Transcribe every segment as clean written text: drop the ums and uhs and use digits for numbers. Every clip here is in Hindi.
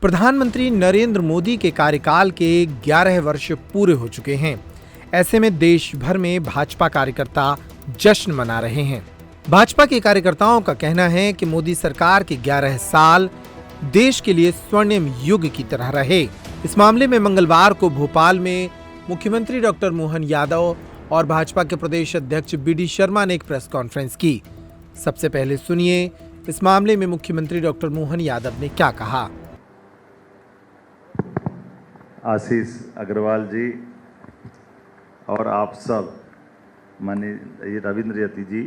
प्रधानमंत्री नरेंद्र मोदी के कार्यकाल के 11 वर्ष पूरे हो चुके हैं। ऐसे में देश भर में भाजपा कार्यकर्ता जश्न मना रहे हैं। भाजपा के कार्यकर्ताओं का कहना है कि मोदी सरकार के 11 साल देश के लिए स्वर्णिम युग की तरह रहे। इस मामले में मंगलवार को भोपाल में मुख्यमंत्री डॉक्टर मोहन यादव और भाजपा के प्रदेश अध्यक्ष बीडी शर्मा ने एक प्रेस कॉन्फ्रेंस की। सबसे पहले सुनिए इस मामले में मुख्यमंत्री डॉक्टर मोहन यादव ने क्या कहा। आशीष अग्रवाल जी और आप सब माननीय रविंद्र यति जी,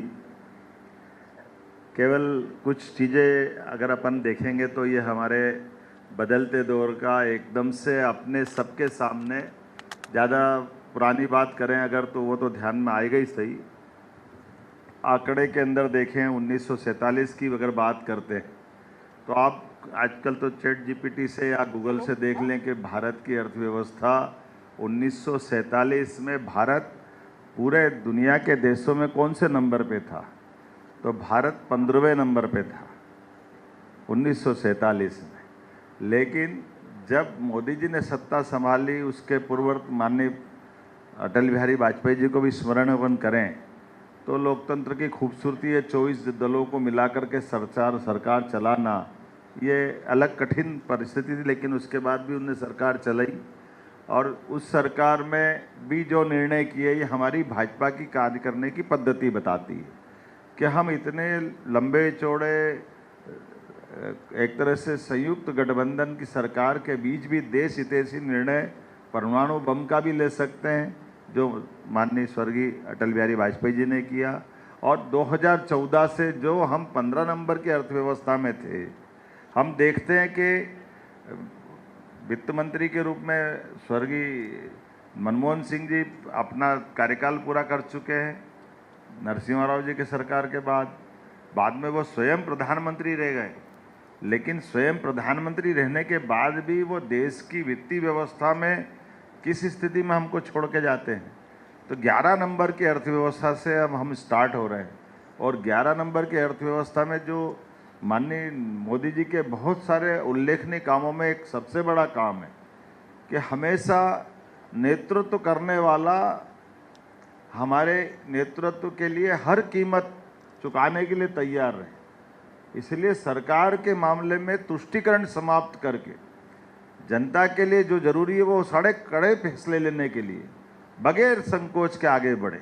केवल कुछ चीज़ें अगर अपन देखेंगे तो ये हमारे बदलते दौर का एकदम से अपने सबके सामने, ज़्यादा पुरानी बात करें अगर तो वो तो ध्यान में आएगा ही सही। आंकड़े के अंदर देखें 1947 की अगर बात करते हैं तो आप आजकल तो चैट जीपीटी से या गूगल से देख लें कि भारत की अर्थव्यवस्था 1947 में भारत पूरे दुनिया के देशों में कौन से नंबर पे था, तो भारत 15वें नंबर पे था 1947 में। लेकिन जब मोदी जी ने सत्ता संभाली, उसके पूर्ववर्त माननीय अटल बिहारी वाजपेयी जी को भी स्मरण करें तो लोकतंत्र की खूबसूरती है, 24 दलों को मिलाकर के सरकार चलाना ये अलग कठिन परिस्थिति थी, लेकिन उसके बाद भी उन्हें सरकार चलाई और उस सरकार में भी जो निर्णय किए ये हमारी भाजपा की कार्य करने की पद्धति बताती है कि हम इतने लंबे चौड़े एक तरह से संयुक्त गठबंधन की सरकार के बीच भी देश हितैषी निर्णय परमाणु बम का भी ले सकते हैं, जो माननीय स्वर्गीय अटल बिहारी वाजपेयी जी ने किया। और 2014 से जो हम 15 नंबर की अर्थव्यवस्था में थे, हम देखते हैं कि वित्त मंत्री के रूप में स्वर्गीय मनमोहन सिंह जी अपना कार्यकाल पूरा कर चुके हैं नरसिम्हा राव जी के सरकार के बाद में वो स्वयं प्रधानमंत्री रह गए। लेकिन स्वयं प्रधानमंत्री रहने के बाद भी वो देश की वित्तीय व्यवस्था में किस स्थिति में हमको छोड़ के जाते हैं। तो 11 नंबर की अर्थव्यवस्था से अब हम स्टार्ट हो रहे हैं और 11 नंबर की अर्थव्यवस्था में जो माननीय मोदी जी के बहुत सारे उल्लेखनीय कामों में एक सबसे बड़ा काम है कि हमेशा नेतृत्व करने वाला हमारे नेतृत्व के लिए हर कीमत चुकाने के लिए तैयार रहे। इसलिए सरकार के मामले में तुष्टीकरण समाप्त करके जनता के लिए जो जरूरी है वो सारे कड़े फैसले लेने के लिए बगैर संकोच के आगे बढ़े।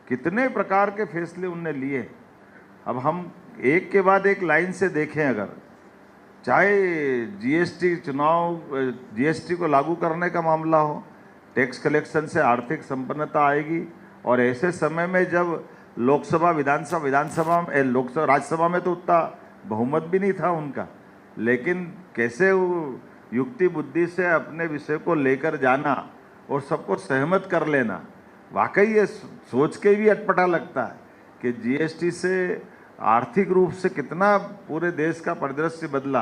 कितने प्रकार के फैसले उनने लिए। अब हम एक के बाद एक लाइन से देखें, अगर चाहे जीएसटी जीएसटी को लागू करने का मामला हो, टैक्स कलेक्शन से आर्थिक संपन्नता आएगी। और ऐसे समय में जब राज्यसभा में तो उतना बहुमत भी नहीं था उनका, लेकिन कैसे वो युक्ति बुद्धि से अपने विषय को लेकर जाना और सबको सहमत कर लेना, वाकई ये सोच के भी अटपटा लगता है कि जीएसटी से आर्थिक रूप से कितना पूरे देश का परिदृश्य बदला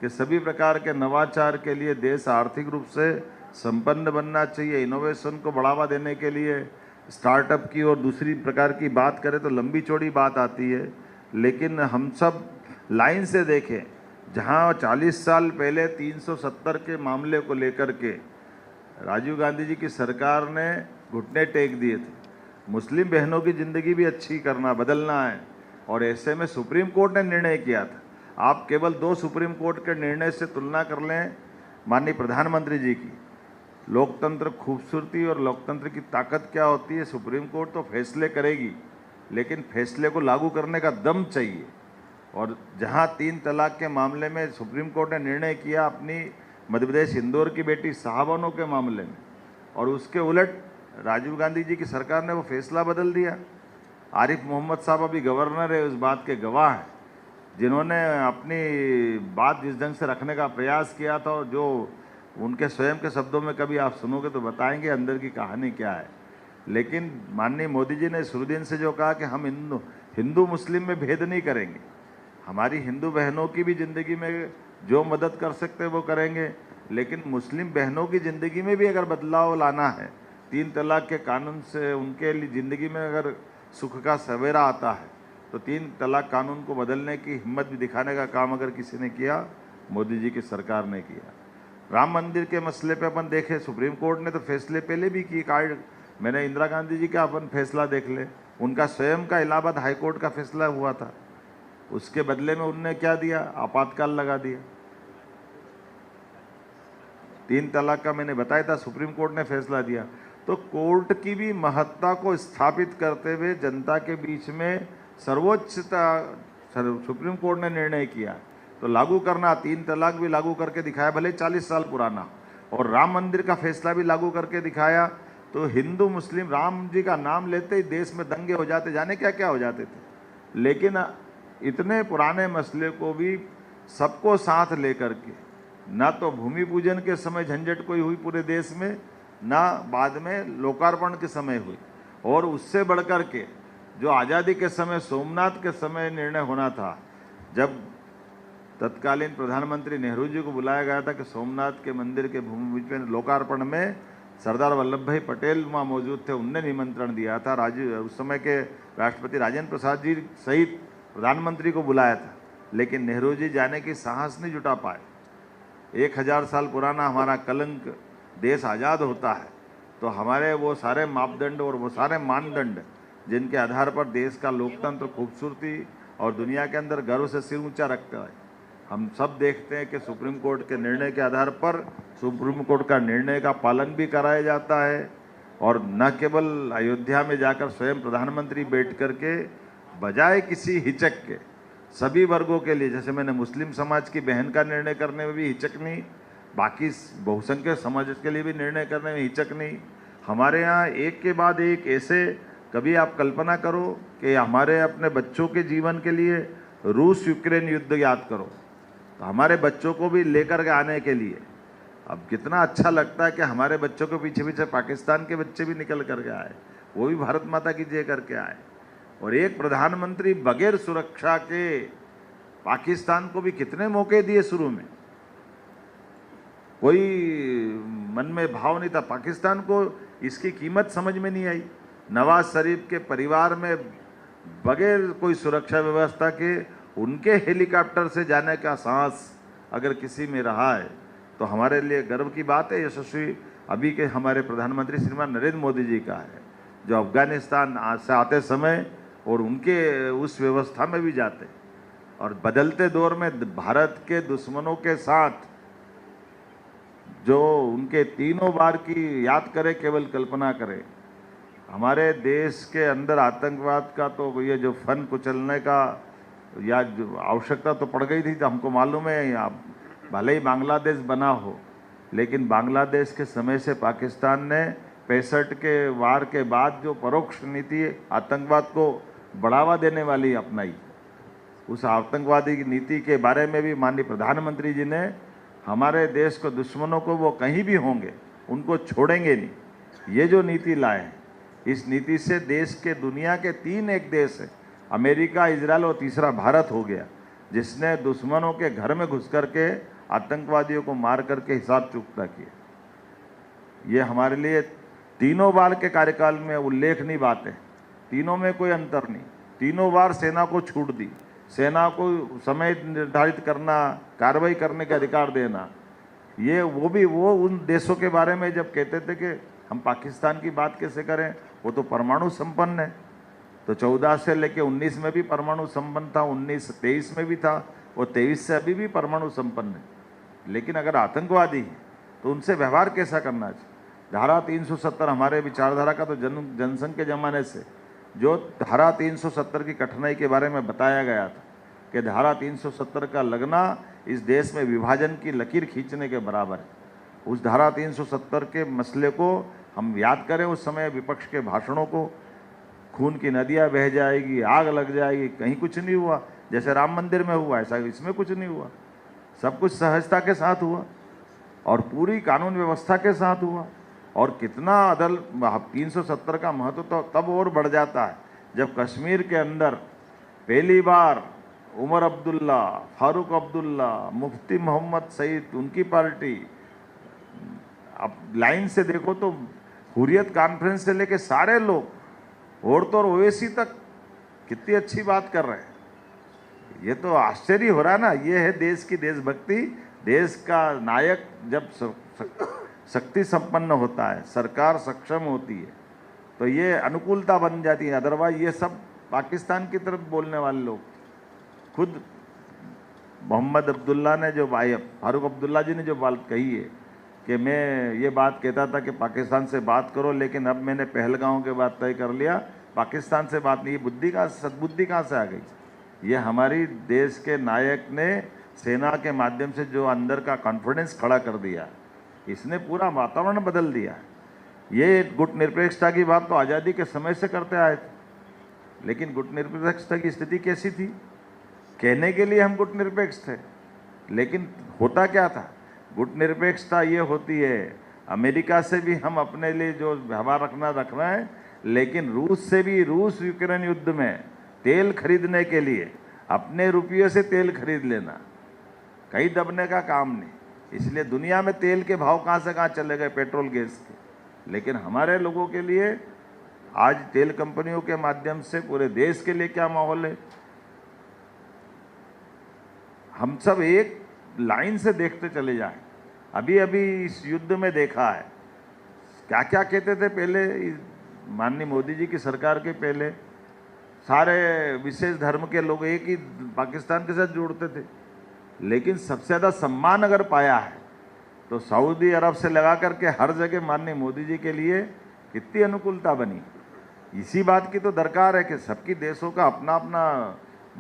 कि सभी प्रकार के नवाचार के लिए देश आर्थिक रूप से संपन्न बनना चाहिए। इनोवेशन को बढ़ावा देने के लिए स्टार्टअप की और दूसरी प्रकार की बात करें तो लंबी चौड़ी बात आती है। लेकिन हम सब लाइन से देखें, जहां 40 साल पहले 370 के मामले को लेकर के राजीव गांधी जी की सरकार ने घुटने टेक दिए थे। मुस्लिम बहनों की ज़िंदगी भी अच्छी करना, बदलना है और ऐसे में सुप्रीम कोर्ट ने निर्णय किया था। आप केवल 2 सुप्रीम कोर्ट के निर्णय से तुलना कर लें माननीय प्रधानमंत्री जी की। लोकतंत्र खूबसूरती और लोकतंत्र की ताकत क्या होती है। सुप्रीम कोर्ट तो फैसले करेगी, लेकिन फैसले को लागू करने का दम चाहिए। और जहां 3 तलाक के मामले में सुप्रीम कोर्ट ने निर्णय किया अपनी मध्य प्रदेश इंदौर की बेटी शाहबानो के मामले में, और उसके उलट राजीव गांधी जी की सरकार ने वो फैसला बदल दिया। आरिफ मोहम्मद साहब अभी गवर्नर है, उस बात के गवाह हैं, जिन्होंने अपनी बात जिस ढंग से रखने का प्रयास किया था और जो उनके स्वयं के शब्दों में कभी आप सुनोगे तो बताएंगे अंदर की कहानी क्या है। लेकिन माननीय मोदी जी ने शुरू दिन से जो कहा कि हम हिंदू मुस्लिम में भेद नहीं करेंगे, हमारी हिंदू बहनों की भी ज़िंदगी में जो मदद कर सकते हैं वो करेंगे, लेकिन मुस्लिम बहनों की ज़िंदगी में भी अगर बदलाव लाना है, 3 तलाक के कानून से उनके लिए ज़िंदगी में अगर सुख का सवेरा आता है तो 3 तलाक कानून को बदलने की हिम्मत भी दिखाने का काम अगर किसी ने किया मोदी जी की सरकार ने किया। राम मंदिर के मसले पे अपन देखें, सुप्रीम कोर्ट ने तो फैसले पहले भी किए। कार्ड मैंने इंदिरा गांधी जी का अपन फैसला देख ले, उनका स्वयं का इलाहाबाद हाई कोर्ट का फैसला हुआ था, उसके बदले में उनने क्या दिया, आपातकाल लगा दिया। 3 तलाक का मैंने बताया था, सुप्रीम कोर्ट ने फैसला दिया। तो कोर्ट की भी महत्ता को स्थापित करते हुए जनता के बीच में सर्वोच्चता सुप्रीम कोर्ट ने निर्णय किया, तो लागू करना, 3 तलाक भी लागू करके दिखाया, भले 40 साल पुराना, और राम मंदिर का फैसला भी लागू करके दिखाया। तो हिंदू मुस्लिम राम जी का नाम लेते ही देश में दंगे हो जाते, जाने क्या क्या हो जाते थे। लेकिन इतने पुराने मसले को भी सबको साथ लेकर के, ना तो भूमि पूजन के समय झंझट कोई हुई पूरे देश में, ना बाद में लोकार्पण के समय हुई, और उससे बढ़कर के जो आज़ादी के समय सोमनाथ के समय निर्णय होना था, जब तत्कालीन प्रधानमंत्री नेहरू जी को बुलाया गया था कि सोमनाथ के मंदिर के भूमि पूजन लोकार्पण में सरदार वल्लभ भाई पटेल वहाँ मौजूद थे, उनने निमंत्रण दिया था। उस समय के राष्ट्रपति राजेंद्र प्रसाद जी सहित प्रधानमंत्री को बुलाया था, लेकिन नेहरू जी जाने की साहस नहीं जुटा पाए। 1000 साल पुराना हमारा कलंक, देश आज़ाद होता है तो हमारे वो सारे मापदंड और वो सारे मानदंड जिनके आधार पर देश का लोकतंत्र खूबसूरती और दुनिया के अंदर गर्व से सिर ऊंचा रखता है, हम सब देखते हैं कि सुप्रीम कोर्ट के निर्णय के आधार पर सुप्रीम कोर्ट का निर्णय का पालन भी कराया जाता है। और न केवल अयोध्या में जाकर स्वयं प्रधानमंत्री बैठ कर के बजाय किसी हिचक के सभी वर्गों के लिए, जैसे मैंने मुस्लिम समाज की बहन का निर्णय करने में भी हिचक नहीं, बाकी बहुसंख्यक समाज के लिए भी निर्णय करने में हिचक नहीं। हमारे यहाँ एक के बाद एक ऐसे, कभी आप कल्पना करो कि हमारे अपने बच्चों के जीवन के लिए रूस यूक्रेन युद्ध याद करो, तो हमारे बच्चों को भी लेकर के आने के लिए अब कितना अच्छा लगता है कि हमारे बच्चों के पीछे पीछे पाकिस्तान के बच्चे भी निकल करके आए, वो भी भारत माता की जय करके आए। और एक प्रधानमंत्री बगैर सुरक्षा के पाकिस्तान को भी कितने मौके दिए, शुरू में कोई मन में भाव नहीं था, पाकिस्तान को इसकी कीमत समझ में नहीं आई। नवाज शरीफ के परिवार में बगैर कोई सुरक्षा व्यवस्था के उनके हेलीकॉप्टर से जाने का साहस अगर किसी में रहा है तो हमारे लिए गर्व की बात है। यशस्वी अभी के हमारे प्रधानमंत्री श्रीमान नरेंद्र मोदी जी का है, जो अफगानिस्तान से आते समय और उनके उस व्यवस्था में भी जाते, और बदलते दौर में भारत के दुश्मनों के साथ जो उनके 3 बार की याद करें, केवल कल्पना करें। हमारे देश के अंदर आतंकवाद का तो ये जो फन कुचलने का या आवश्यकता तो पड़ गई थी, तो हमको मालूम है, भले ही बांग्लादेश बना हो, लेकिन बांग्लादेश के समय से पाकिस्तान ने 65 के वार के बाद जो परोक्ष नीति आतंकवाद को बढ़ावा देने वाली अपनाई, उस आतंकवादी की नीति के बारे में भी माननीय प्रधानमंत्री जी ने हमारे देश को, दुश्मनों को वो कहीं भी होंगे उनको छोड़ेंगे नहीं, ये जो नीति लाए हैं, इस नीति से देश के दुनिया के 3 एक देश है, अमेरिका, इजराइल और तीसरा भारत हो गया, जिसने दुश्मनों के घर में घुस करके आतंकवादियों को मार करके हिसाब चुकता किया। ये हमारे लिए 3 बार के कार्यकाल में उल्लेखनीय बात है, तीनों में कोई अंतर नहीं। 3 बार सेना को छूट दी, सेना को समय निर्धारित करना, कार्रवाई करने का अधिकार देना, ये वो उन देशों के बारे में जब कहते थे कि हम पाकिस्तान की बात कैसे करें, वो तो परमाणु संपन्न है, तो 14 से लेके 19 में भी परमाणु संपन्न था, 19-23 में भी था, और 23 से अभी भी परमाणु संपन्न है। लेकिन अगर आतंकवादी है तो उनसे व्यवहार कैसा करना चाहिए। धारा 370 हमारे विचारधारा का तो जनसंघ के ज़माने से जो धारा 370 की कठिनाई के बारे में बताया गया था कि धारा 370 का लगना इस देश में विभाजन की लकीर खींचने के बराबर है। उस धारा 370 के मसले को हम याद करें, उस समय विपक्ष के भाषणों को, खून की नदियाँ बह जाएगी, आग लग जाएगी, कहीं कुछ नहीं हुआ। जैसे राम मंदिर में हुआ ऐसा इसमें कुछ नहीं हुआ, सब कुछ सहजता के साथ हुआ और पूरी कानून व्यवस्था के साथ हुआ। और कितना 370 का महत्व तो तब और बढ़ जाता है जब कश्मीर के अंदर पहली बार उमर अब्दुल्ला, फारूक अब्दुल्ला, मुफ्ती मोहम्मद सईद, उनकी पार्टी, अब लाइन से देखो तो हुर्रियत कॉन्फ्रेंस से लेके सारे लोग, औरतों और ओवैसी तक कितनी अच्छी बात कर रहे हैं। ये तो आश्चर्य हो रहा ना। ये है देश की देशभक्ति। देश का नायक जब शक्ति संपन्न होता है, सरकार सक्षम होती है, तो ये अनुकूलता बन जाती है। अदरवाइज ये सब पाकिस्तान की तरफ बोलने वाले लोग। खुद मोहम्मद अब्दुल्ला ने जो फारूक अब्दुल्ला जी ने जो बात कही है कि मैं ये बात कहता था कि पाकिस्तान से बात करो, लेकिन अब मैंने पहलगांव के बाद तय कर लिया पाकिस्तान से बात नहीं। ये बुद्धि का सद्बुद्धि कहाँ से आ गई? ये हमारी देश के नायक ने सेना के माध्यम से जो अंदर का कॉन्फिडेंस खड़ा कर दिया, इसने पूरा वातावरण बदल दिया। ये गुट निरपेक्षता की बात तो आज़ादी के समय से करते आए थे, लेकिन गुट निरपेक्षता की स्थिति कैसी थी? कहने के लिए हम गुट निरपेक्ष थे, लेकिन होता क्या था? गुट निरपेक्षता ये होती है अमेरिका से भी हम अपने लिए जो व्यवहार रख रहे हैं, लेकिन रूस से भी, रूस यूक्रेन युद्ध में तेल खरीदने के लिए अपने रुपये से तेल खरीद लेना, कहीं दबने का काम नहीं। इसलिए दुनिया में तेल के भाव कहाँ से कहाँ चले गए, पेट्रोल गैस के। लेकिन हमारे लोगों के लिए आज तेल कंपनियों के माध्यम से पूरे देश के लिए क्या माहौल है, हम सब एक लाइन से देखते चले जाएं। अभी अभी इस युद्ध में देखा है क्या क्या कहते थे पहले माननीय मोदी जी की सरकार के पहले। सारे विशेष धर्म के लोग एक ही पाकिस्तान के साथ जोड़ते थे, लेकिन सबसे ज़्यादा सम्मान अगर पाया है तो सऊदी अरब से लगा करके हर जगह माननीय मोदी जी के लिए कितनी अनुकूलता बनी। इसी बात की तो दरकार है कि सबकी देशों का अपना अपना,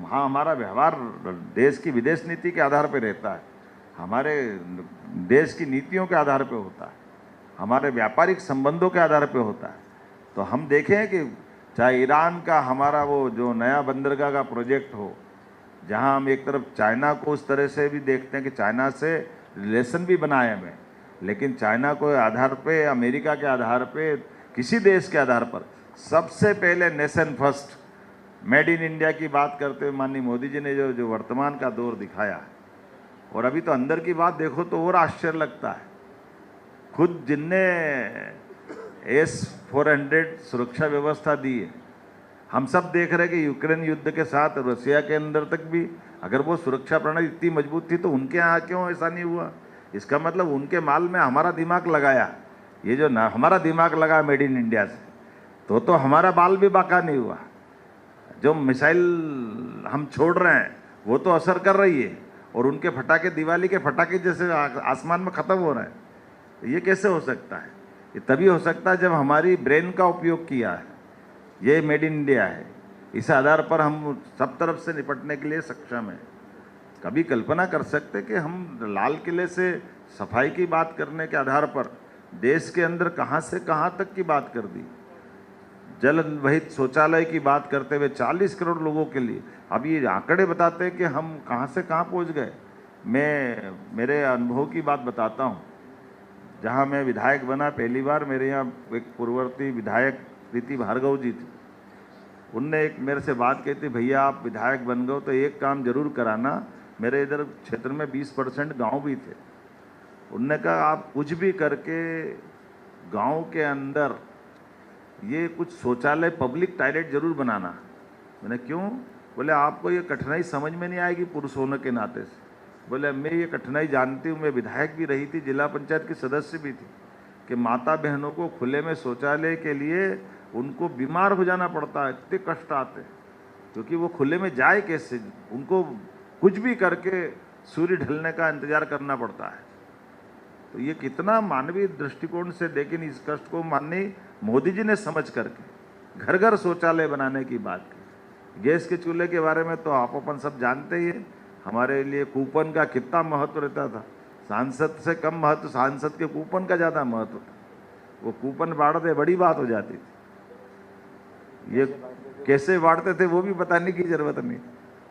हाँ, हमारा व्यवहार देश की विदेश नीति के आधार पर रहता है, हमारे देश की नीतियों के आधार पर होता है, हमारे व्यापारिक संबंधों के आधार पर होता है। तो हम देखें कि चाहे ईरान का हमारा वो जो नया बंदरगाह का प्रोजेक्ट हो, जहां हम एक तरफ चाइना को उस तरह से भी देखते हैं कि चाइना से रिलेशन भी बनाए हमें, लेकिन चाइना को आधार पे, अमेरिका के आधार पे, किसी देश के आधार पर सबसे पहले nation first, made in India की बात करते हुए माननीय मोदी जी ने जो वर्तमान का दौर दिखाया है। और अभी तो अंदर की बात देखो तो और आश्चर्य लगता है। खुद जिनने S-400 सुरक्षा व्यवस्था दी है, हम सब देख रहे हैं कि यूक्रेन युद्ध के साथ रसिया के अंदर तक भी अगर वो सुरक्षा प्रणाली इतनी मजबूत थी तो उनके यहाँ क्यों ऐसा नहीं हुआ? इसका मतलब उनके माल में हमारा दिमाग लगाया, ये जो ना हमारा दिमाग लगा मेड इन इंडिया से, तो हमारा बाल भी बाका नहीं हुआ। जो मिसाइल हम छोड़ रहे हैं वो तो असर कर रही है, और उनके फटाके दिवाली के फटाके जैसे आसमान में ख़त्म हो रहे हैं। ये कैसे हो सकता है? ये तभी हो सकता है जब हमारी ब्रेन का उपयोग किया है। ये मेड इन इंडिया है, इस आधार पर हम सब तरफ से निपटने के लिए सक्षम हैं। कभी कल्पना कर सकते कि हम लाल किले से सफाई की बात करने के आधार पर देश के अंदर कहाँ से कहाँ तक की बात कर दी। जल वहित शौचालय की बात करते हुए 40 करोड़ लोगों के लिए, अब ये आंकड़े बताते हैं कि हम कहाँ से कहाँ पहुँच गए। मैं मेरे अनुभव की बात बताता हूँ। जहाँ मैं विधायक बना पहली बार, मेरे यहाँ एक पूर्ववर्ती विधायक प्रीति भार्गव जी थी। उनने एक मेरे से बात कही थी, भैया आप विधायक बन गए तो एक काम जरूर कराना। मेरे इधर क्षेत्र में 20% गांव भी थे। उनने कहा आप कुछ भी करके गांव के अंदर ये कुछ शौचालय, पब्लिक टॉयलेट जरूर बनाना। मैंने क्यों? बोले आपको ये कठिनाई समझ में नहीं आएगी पुरुष होने के नाते से। बोले मैं ये कठिनाई जानती हूँ, मैं विधायक भी रही थी, जिला पंचायत की सदस्य भी थी, कि माता बहनों को खुले में शौचालय के लिए उनको बीमार हो जाना पड़ता है, इतने कष्ट आते हैं, क्योंकि वो खुले में जाए कैसे? उनको कुछ भी करके सूर्य ढलने का इंतजार करना पड़ता है। तो ये कितना मानवीय दृष्टिकोण से, लेकिन इस कष्ट को माननीय मोदी जी ने समझ करके घर घर शौचालय बनाने की बात की। गैस के चूल्हे के बारे में तो आप अपन सब जानते ही है, हमारे लिए कूपन का कितना महत्व रहता था। सांसद से कम महत्व सांसद के कूपन का ज़्यादा महत्व था। वो कूपन बांटते बड़ी बात हो जाती थी। ये कैसे बांटते थे वो भी बताने की जरूरत नहीं।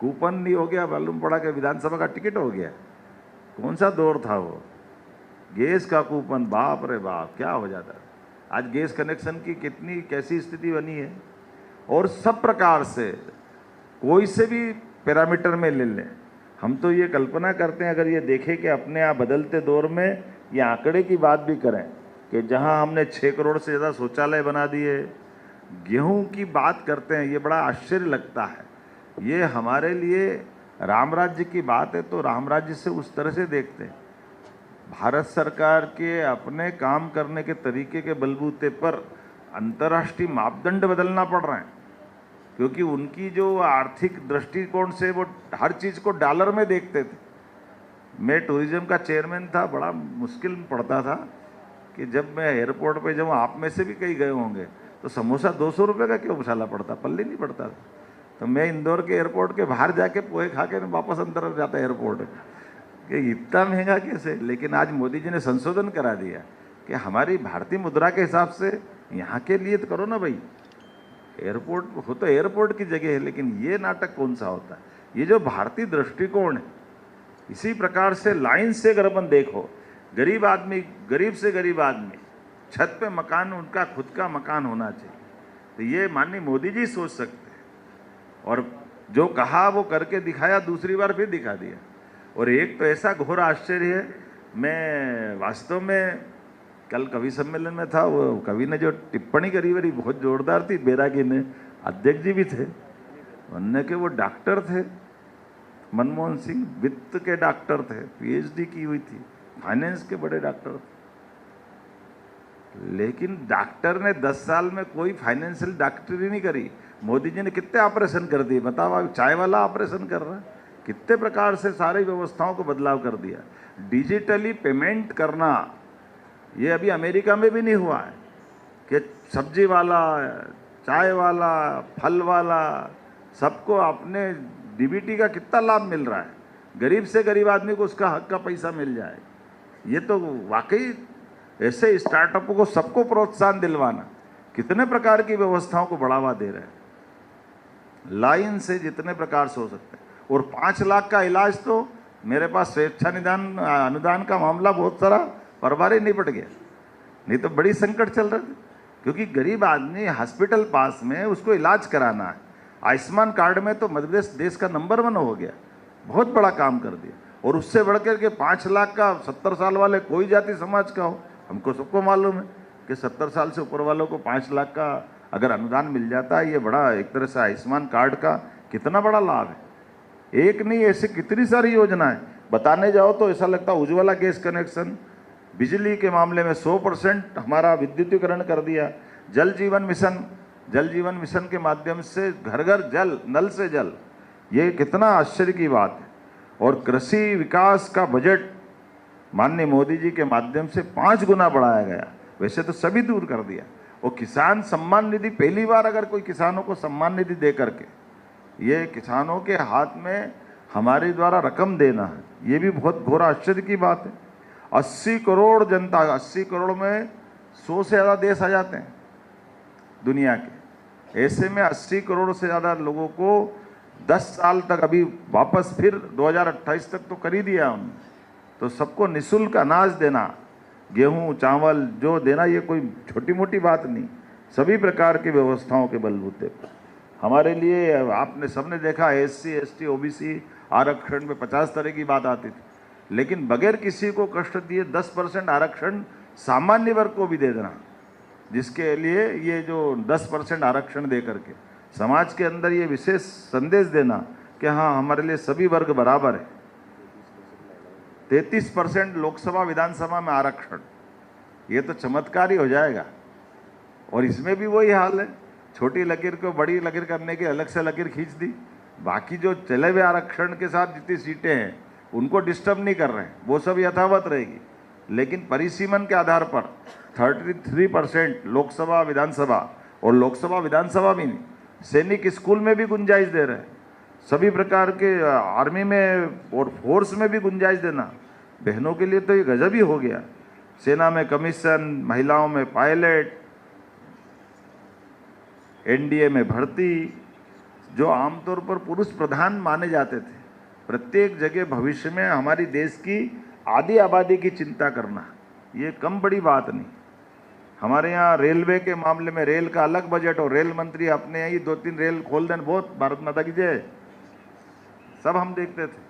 कूपन नहीं हो गया, मालूम पड़ा कि विधानसभा का टिकट हो गया। कौन सा दौर था वो? गैस का कूपन, बाप रे बाप, क्या हो जाता है। आज गैस कनेक्शन की कितनी कैसी स्थिति बनी है। और सब प्रकार से कोई से भी पैरामीटर में ले लें, हम तो ये कल्पना करते हैं, अगर ये देखें कि अपने आप बदलते दौर में ये आंकड़े की बात भी करें कि जहां हमने 6 करोड़ से ज़्यादा शौचालय बना दिए, गेहूं की बात करते हैं, ये बड़ा आश्चर्य लगता है। ये हमारे लिए राम राज्य की बात है तो राम राज्य से उस तरह से देखते हैं। भारत सरकार के अपने काम करने के तरीके के बलबूते पर अंतर्राष्ट्रीय मापदंड बदलना पड़ रहा है, क्योंकि उनकी जो आर्थिक दृष्टिकोण से वो हर चीज़ को डॉलर में देखते थे। मैं टूरिज्म का चेयरमैन था, बड़ा मुश्किल पड़ता था कि जब मैं एयरपोर्ट पे जब आप में से भी कहीं गए होंगे तो समोसा 200 रुपये का क्यों मसाला पड़ता, पल्ले नहीं पड़ता था। तो मैं इंदौर के एयरपोर्ट के बाहर जाके पोहे खा के वापस अंदर जाता एयरपोर्ट कि इतना महंगा कैसे। लेकिन आज मोदी जी ने संशोधन करा दिया कि हमारी भारतीय मुद्रा के हिसाब से यहाँ के लिए तो करो ना भाई, एयरपोर्ट हो तो एयरपोर्ट की जगह है, लेकिन ये नाटक कौन सा होता है। ये जो भारतीय दृष्टिकोण है, इसी प्रकार से लाइन से अगर अपन देखो, गरीब आदमी, गरीब से गरीब आदमी, छत पे मकान, उनका खुद का मकान होना चाहिए। तो ये माननीय मोदी जी सोच सकते हैं, और जो कहा वो करके दिखाया, दूसरी बार फिर दिखा दिया। और एक तो ऐसा घोर आश्चर्य है, मैं वास्तव में कल कवि सम्मेलन में था, वो कवि ने जो टिप्पणी करी वही बहुत जोरदार थी। बैरागी ने, अध्यक्ष जी भी थे, उनने के वो डॉक्टर थे, मनमोहन सिंह वित्त के डॉक्टर थे, पीएचडी की हुई थी, फाइनेंस के बड़े डॉक्टर थे। लेकिन डॉक्टर ने 10 साल में कोई फाइनेंशियल डॉक्टरी नहीं करी। मोदी जी ने कितने ऑपरेशन कर दिए बताओ। आप चाय वाला ऑपरेशन कर रहा है, कितने प्रकार से सारी व्यवस्थाओं को बदलाव कर दिया। डिजिटली पेमेंट करना, ये अभी अमेरिका में भी नहीं हुआ है कि सब्जी वाला, चाय वाला, फल वाला, सबको अपने डीबीटी का कितना लाभ मिल रहा है। गरीब से गरीब आदमी को उसका हक का पैसा मिल जाए। ये तो वाकई ऐसे स्टार्टअप को सबको प्रोत्साहन दिलवाना, कितने प्रकार की व्यवस्थाओं को बढ़ावा दे रहे हैं। लाइन से जितने प्रकार से हो सकते हैं। और 5 लाख का इलाज तो मेरे पास स्वेच्छा निदान अनुदान का मामला बहुत सारा परवार ही निपट गया, नहीं तो बड़ी संकट चल रहे थे। क्योंकि गरीब आदमी हॉस्पिटल पास में, उसको इलाज कराना है। आयुष्मान कार्ड में तो मध्य प्रदेश देश का नंबर 1 हो गया, बहुत बड़ा काम कर दिया। और उससे बढ़कर के 5 लाख का 70 साल वाले कोई जाति समाज का हो, हमको सबको मालूम है कि 70 साल से ऊपर वालों को 5 लाख का अगर अनुदान मिल जाता है, ये बड़ा एक तरह से आयुष्मान कार्ड का कितना बड़ा लाभ है। एक नहीं, ऐसे कितनी सारी योजनाएं बताने जाओ तो ऐसा लगता है। उज्ज्वला गैस कनेक्शन, बिजली के मामले में 100% हमारा विद्युतीकरण कर दिया। जल जीवन मिशन के माध्यम से घर घर जल, नल से जल, ये कितना आश्चर्य की बात है। और कृषि विकास का बजट माननीय मोदी जी के माध्यम से 5 गुना बढ़ाया गया, वैसे तो सभी दूर कर दिया। और किसान सम्मान निधि, पहली बार अगर कोई किसानों को सम्मान निधि दे करके, ये किसानों के हाथ में हमारे द्वारा रकम देना है, ये भी बहुत घोर आश्चर्य की बात है। 80 करोड़ जनता, 80 करोड़ में 100 से ज़्यादा देश आ जाते हैं दुनिया के। ऐसे में 80 करोड़ से ज़्यादा लोगों को 10 साल तक, अभी वापस फिर 2028 तक तो कर ही दिया उन्होंने, तो सबको निःशुल्क अनाज देना, गेहूं चावल जो देना, ये कोई छोटी मोटी बात नहीं। सभी प्रकार की व्यवस्थाओं के बलबूते पर हमारे लिए, आपने सबने देखा SC ST OBC आरक्षण में 50 तरह की बात आती थी, लेकिन बगैर किसी को कष्ट दिए 10% आरक्षण सामान्य वर्ग को भी दे देना, जिसके लिए ये जो 10% आरक्षण दे करके समाज के अंदर ये विशेष संदेश देना कि हाँ, हमारे लिए सभी वर्ग बराबर है। 33% लोकसभा विधानसभा में आरक्षण, ये तो चमत्कार ही हो जाएगा। और इसमें भी वही हाल है, छोटी लकीर को बड़ी लकीर करने की अलग से लकीर खींच दी। बाकी जो चले हुए आरक्षण के साथ जितनी सीटें हैं उनको डिस्टर्ब नहीं कर रहे हैं, वो सब यथावत रहेगी। लेकिन परिसीमन के आधार पर 33% लोकसभा विधानसभा, और लोकसभा विधानसभा भी नहीं, सैनिक स्कूल में भी गुंजाइश दे रहे हैं, सभी प्रकार के आर्मी में और फोर्स में भी गुंजाइश देना, बहनों के लिए तो ये गजब ही हो गया। सेना में कमीशन, महिलाओं में पायलट, NDA में भर्ती, जो आमतौर पर पुरुष प्रधान माने जाते थे, प्रत्येक जगह भविष्य में हमारी देश की आधी आबादी की चिंता करना, ये कम बड़ी बात नहीं। हमारे यहाँ रेलवे के मामले में रेल का अलग बजट, और रेल मंत्री अपने यहाँ ही 2-3 रेल खोल दें, बहुत भारत माता की जय, सब हम देखते थे।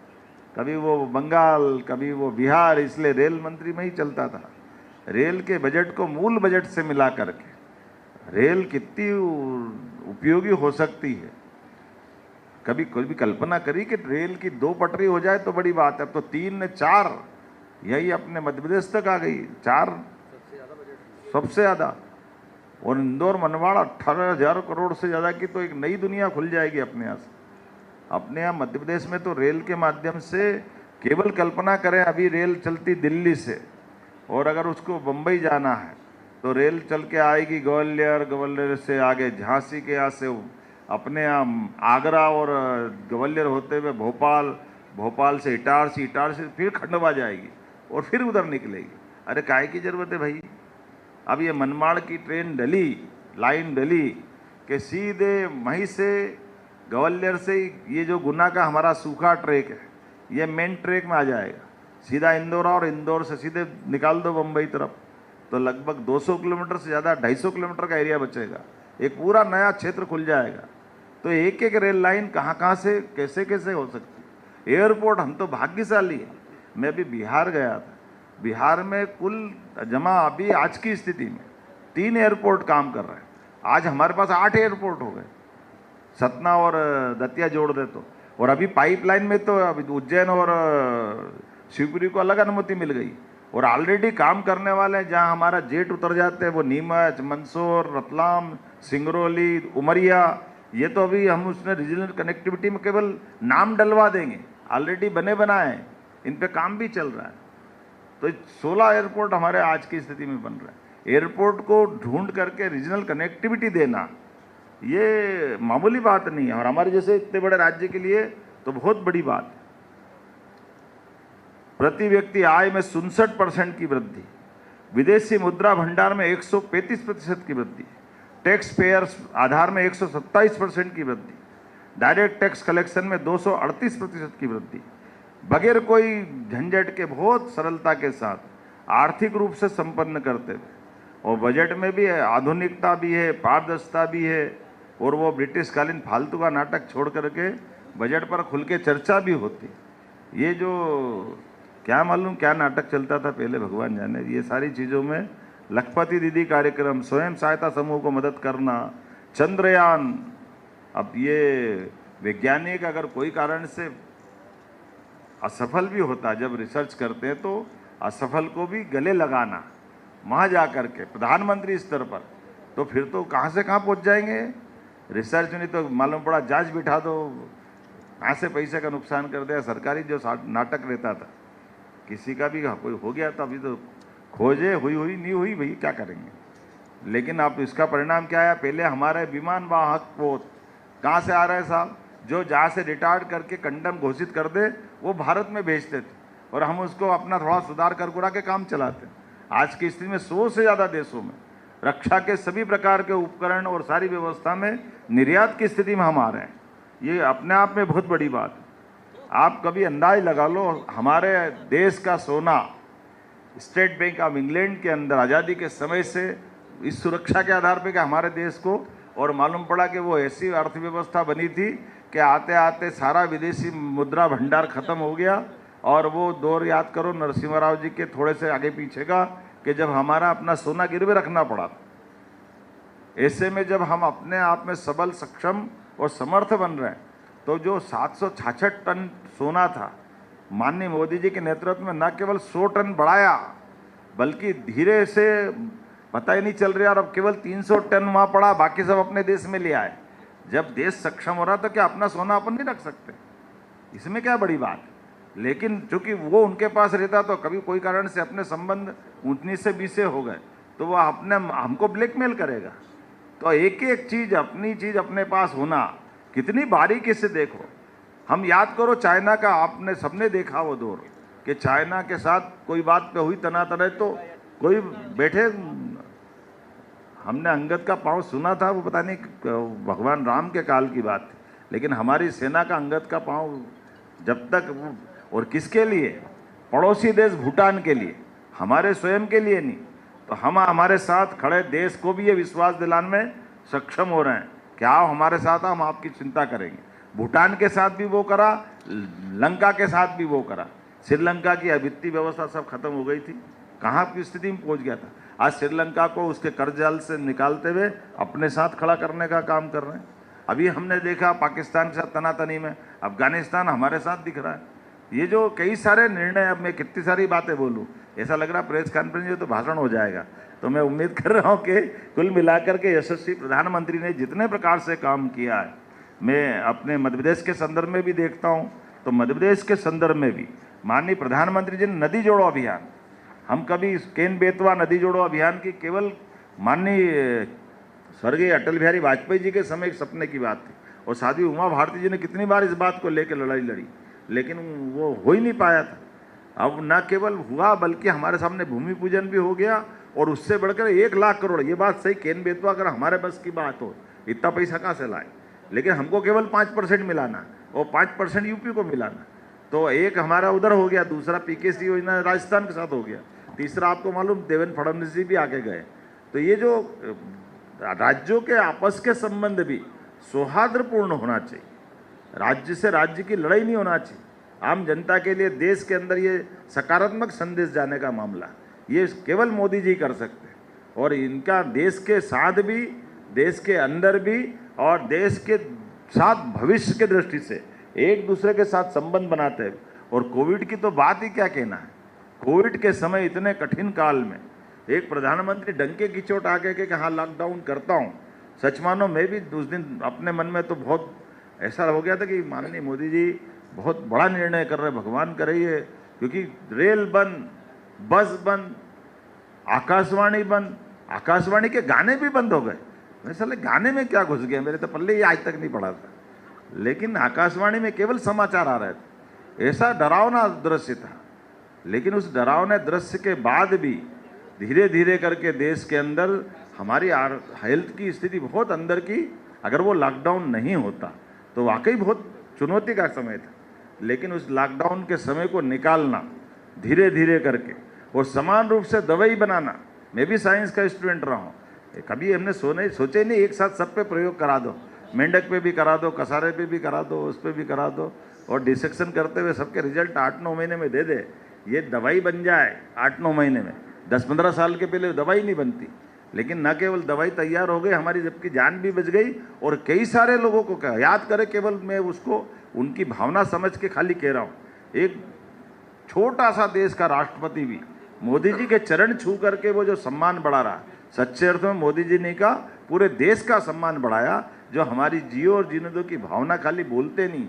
कभी वो बंगाल, कभी वो बिहार, इसलिए रेल मंत्री में ही चलता था। रेल के बजट को मूल बजट से मिला करके रेल कितनी उपयोगी हो सकती है, कभी कोई भी कल्पना करी कि रेल की 2 पटरी हो जाए तो बड़ी बात है, अब तो 3 ने 4, यही अपने मध्य प्रदेश तक आ गई, 4 सबसे ज़्यादा। और इंदौर मनवाड़ 18,000 करोड़ से ज़्यादा की तो एक नई दुनिया खुल जाएगी अपने यहाँ से। अपने यहाँ मध्य प्रदेश में तो रेल के माध्यम से केवल कल्पना करें, अभी रेल चलती दिल्ली से, और अगर उसको बम्बई जाना है तो रेल चल के आएगी ग्वालियर, ग्वालियर से आगे झांसी के यहाँ से अपने यहाँ आगरा, और ग्वालियर होते हुए भोपाल, भोपाल से इटारसी, इटारसी फिर खंडवा जाएगी और फिर उधर निकलेगी। अरे काहे की ज़रूरत है भाई। अब ये मनमाड़ की ट्रेन डली, लाइन डली कि सीधे वहीं से ग्वालियर से ये जो गुना का हमारा सूखा ट्रैक है, ये मेन ट्रैक में आ जाएगा सीधा इंदौर, और इंदौर से सीधे निकाल दो बम्बई तरफ, तो लगभग 200 किलोमीटर से ज़्यादा 250 किलोमीटर का एरिया बचेगा, एक पूरा नया क्षेत्र खुल जाएगा। तो एक एक रेल लाइन कहाँ कहाँ से कैसे कैसे हो सकती। एयरपोर्ट हम तो भाग्यशाली हैं। मैं अभी बिहार गया था, बिहार में कुल जमा अभी आज की स्थिति में 3 एयरपोर्ट काम कर रहे हैं। आज हमारे पास 8 एयरपोर्ट हो गए, सतना और दतिया जोड़ दे तो। और अभी पाइपलाइन में तो अभी उज्जैन और शिवपुरी को अलग अनुमति मिल गई, और ऑलरेडी काम करने वाले हैं। जहां हमारा जेट उतर जाते हैं वो नीमच, मंदसौर, रतलाम, सिंगरौली, उमरिया, ये तो अभी हम उसमें रीजनल कनेक्टिविटी में केवल नाम डलवा देंगे, ऑलरेडी बने बनाए हैं, इन पे काम भी चल रहा है। तो 16 एयरपोर्ट हमारे आज की स्थिति में बन रहा है। एयरपोर्ट को ढूंढ करके रीजनल कनेक्टिविटी देना ये मामूली बात नहीं है, और हमारे जैसे इतने बड़े राज्य के लिए तो बहुत बड़ी बात है। प्रति व्यक्ति आय में 67% की वृद्धि, विदेशी मुद्रा भंडार में 135% की वृद्धि, टैक्स पेयर्स आधार में 127% की वृद्धि, डायरेक्ट टैक्स कलेक्शन में 238% की वृद्धि, बगैर कोई झंझट के बहुत सरलता के साथ आर्थिक रूप से संपन्न करते हुए। और बजट में भी आधुनिकता भी है, पारदर्शिता भी है, और वो ब्रिटिश कालीन फालतू का नाटक छोड़ करके बजट पर खुल के चर्चा भी होती। ये जो क्या मालूम क्या नाटक चलता था पहले, भगवान जाने। ये सारी चीज़ों में लखपति दीदी कार्यक्रम, स्वयं सहायता समूह को मदद करना, चंद्रयान, अब ये वैज्ञानिक अगर कोई कारण से असफल भी होता, जब रिसर्च करते हैं तो असफल को भी गले लगाना वहाँ जा कर के प्रधानमंत्री स्तर पर, तो फिर तो कहाँ से कहाँ पहुँच जाएंगे। रिसर्च नहीं तो मालूम पड़ा जांच बिठा दो, कहाँ से पैसे का नुकसान कर दिया। सरकारी जो नाटक रहता था, किसी का भी कोई हो गया तो अभी तो खोजे, हुई हुई नहीं हुई, भाई क्या करेंगे। लेकिन अब इसका परिणाम क्या है, पहले हमारे विमान वाहक पोत कहाँ से आ रहे हैं साहब, जो जहाँ से रिटायर्ड करके कंडम घोषित कर दे वो भारत में भेजते थे, और हम उसको अपना थोड़ा सुधार कर कुरा के काम चलाते हैं। आज की स्थिति में 100 से ज़्यादा देशों में रक्षा के सभी प्रकार के उपकरण और सारी व्यवस्था में निर्यात की स्थिति में हम आ रहे हैं। ये अपने आप में बहुत बड़ी बात है। आप कभी अंदाज लगा लो, हमारे देश का सोना स्टेट बैंक ऑफ इंग्लैंड के अंदर आज़ादी के समय से इस सुरक्षा के आधार पर कि हमारे देश को, और मालूम पड़ा कि वो ऐसी अर्थव्यवस्था बनी थी कि आते आते सारा विदेशी मुद्रा भंडार खत्म हो गया। और वो दौर याद करो नरसिम्हा राव जी के थोड़े से आगे पीछे का, कि जब हमारा अपना सोना गिरवे रखना पड़ा। ऐसे में जब हम अपने आप में सबल, सक्षम और समर्थ बन रहे हैं, तो जो 766 टन सोना था, माननीय मोदी जी के नेतृत्व में न केवल 100 टन बढ़ाया, बल्कि धीरे से पता ही नहीं चल रहा, और अब केवल 300 टन वहाँ पड़ा, बाकी सब अपने देश में ले आए। जब देश सक्षम हो रहा तो क्या अपना सोना अपन नहीं रख सकते, इसमें क्या बड़ी बात। लेकिन चूंकि वो उनके पास रहता तो कभी कोई कारण से अपने संबंध 19 हो गए तो वो अपने हमको ब्लैकमेल करेगा। तो एक एक चीज़, अपनी चीज़ अपने पास होना कितनी बारीकी से देखो। हम याद करो चाइना का, आपने सबने देखा वो दौर कि चाइना के साथ कोई बात पे हुई तनातने तो कोई बैठे, हमने अंगद का पाँव सुना था, वो पता नहीं भगवान राम के काल की बात थी, लेकिन हमारी सेना का अंगद का पाँव जब तक, और किसके लिए, पड़ोसी देश भूटान के लिए, हमारे स्वयं के लिए नहीं। तो हम हमारे साथ खड़े देश को भी ये विश्वास दिलाने में सक्षम हो रहे हैं कि आओ हमारे साथ, हम आपकी चिंता करेंगे। भूटान के साथ भी वो करा, लंका के साथ भी वो करा। श्रीलंका की वित्तीय व्यवस्था सब खत्म हो गई थी, कहाँ की स्थिति में पहुँच गया था। आज श्रीलंका को उसके कर्ज जाल से निकालते हुए अपने साथ खड़ा करने का काम कर रहे हैं। अभी हमने देखा पाकिस्तान के साथ तनातनी में, अफगानिस्तान हमारे साथ दिख रहा है। ये जो कई सारे निर्णय, अब मैं कितनी सारी बातें बोलूं, ऐसा लग रहा प्रेस कॉन्फ्रेंस में तो भाषण हो जाएगा। तो मैं उम्मीद कर रहा हूं कि कुल मिलाकर के यशस्वी प्रधानमंत्री ने जितने प्रकार से काम किया है, मैं अपने मध्य प्रदेश के संदर्भ में भी देखता हूं, तो मध्य प्रदेश के संदर्भ में भी माननीय प्रधानमंत्री जी ने नदी जोड़ो अभियान, हम कभी केन बेतवा नदी जोड़ो अभियान की केवल माननीय स्वर्गीय अटल बिहारी वाजपेयी जी के समय एक सपने की बात थी, और साध्वी उमा भारती जी ने कितनी बार इस बात को लेकर लड़ाई लड़ी, लेकिन वो हो ही नहीं पाया था। अब न केवल हुआ बल्कि हमारे सामने भूमि पूजन भी हो गया, और उससे बढ़कर 1 लाख करोड़, ये बात सही, केन बेतवा अगर हमारे बस की बात हो, इतना पैसा कहाँ से लाए, लेकिन हमको केवल 5% मिलाना और 5% यूपी को मिलाना। तो एक हमारा उधर हो गया, दूसरा पीकेसी योजना राजस्थान के साथ हो गया, तीसरा आपको मालूम देवेंद्र फडणवीस जी भी आगे गए। तो ये जो राज्यों के आपस के संबंध भी सौहार्दपूर्ण होना चाहिए, राज्य से राज्य की लड़ाई नहीं होना चाहिए, आम जनता के लिए देश के अंदर ये सकारात्मक संदेश जाने का मामला ये केवल मोदी जी कर सकते हैं, और इनका देश के साथ भी, देश के अंदर भी और देश के साथ भविष्य के दृष्टि से एक दूसरे के साथ संबंध बनाते हैं। और कोविड की तो बात ही क्या कहना है, कोविड के समय इतने कठिन काल में एक प्रधानमंत्री डंके की चोट आके के हाँ लॉकडाउन करता हूँ, सच मानो मैं भी उस दिन अपने मन में तो बहुत ऐसा हो गया था कि माननीय मोदी जी बहुत बड़ा निर्णय कर रहे, भगवान करे ये, क्योंकि रेल बंद, बस बंद, आकाशवाणी बंद, आकाशवाणी के गाने भी बंद हो गए। मैं साले गाने में क्या घुस गया, मेरे तो पल्ले ये आज तक नहीं पड़ा था, लेकिन आकाशवाणी में केवल समाचार आ रहे थे, ऐसा डरावना दृश्य था। लेकिन उस डरावने दृश्य के बाद भी धीरे धीरे करके देश के अंदर हमारी हेल्थ की स्थिति बहुत अंदर की, अगर वो लॉकडाउन नहीं होता तो वाकई बहुत चुनौती का समय था, लेकिन उस लॉकडाउन के समय को निकालना धीरे धीरे करके और समान रूप से दवाई बनाना, मैं भी साइंस का स्टूडेंट रहा हूँ, कभी हमने सोचे नहीं एक साथ सब पे प्रयोग करा दो, मेंढक पे भी करा दो, कसारे पे भी करा दो, उस पर भी करा दो, और डिसेक्शन करते हुए सबके रिजल्ट 8-9 महीने में दे दे, ये दवाई बन जाए 8-9 महीने में। 10-15 साल के पहले दवाई नहीं बनती, लेकिन न केवल दवाई तैयार हो गई हमारी, जबकि जान भी बच गई, और कई सारे लोगों को क्या याद करे, केवल मैं उसको उनकी भावना समझ के खाली कह रहा हूँ, एक छोटा सा देश का राष्ट्रपति भी मोदी जी के चरण छू करके वो जो सम्मान बढ़ा रहा, सच्चे अर्थ में मोदी जी ने का पूरे देश का सम्मान बढ़ाया, जो हमारी जियो और जीने दो की भावना खाली बोलते नहीं,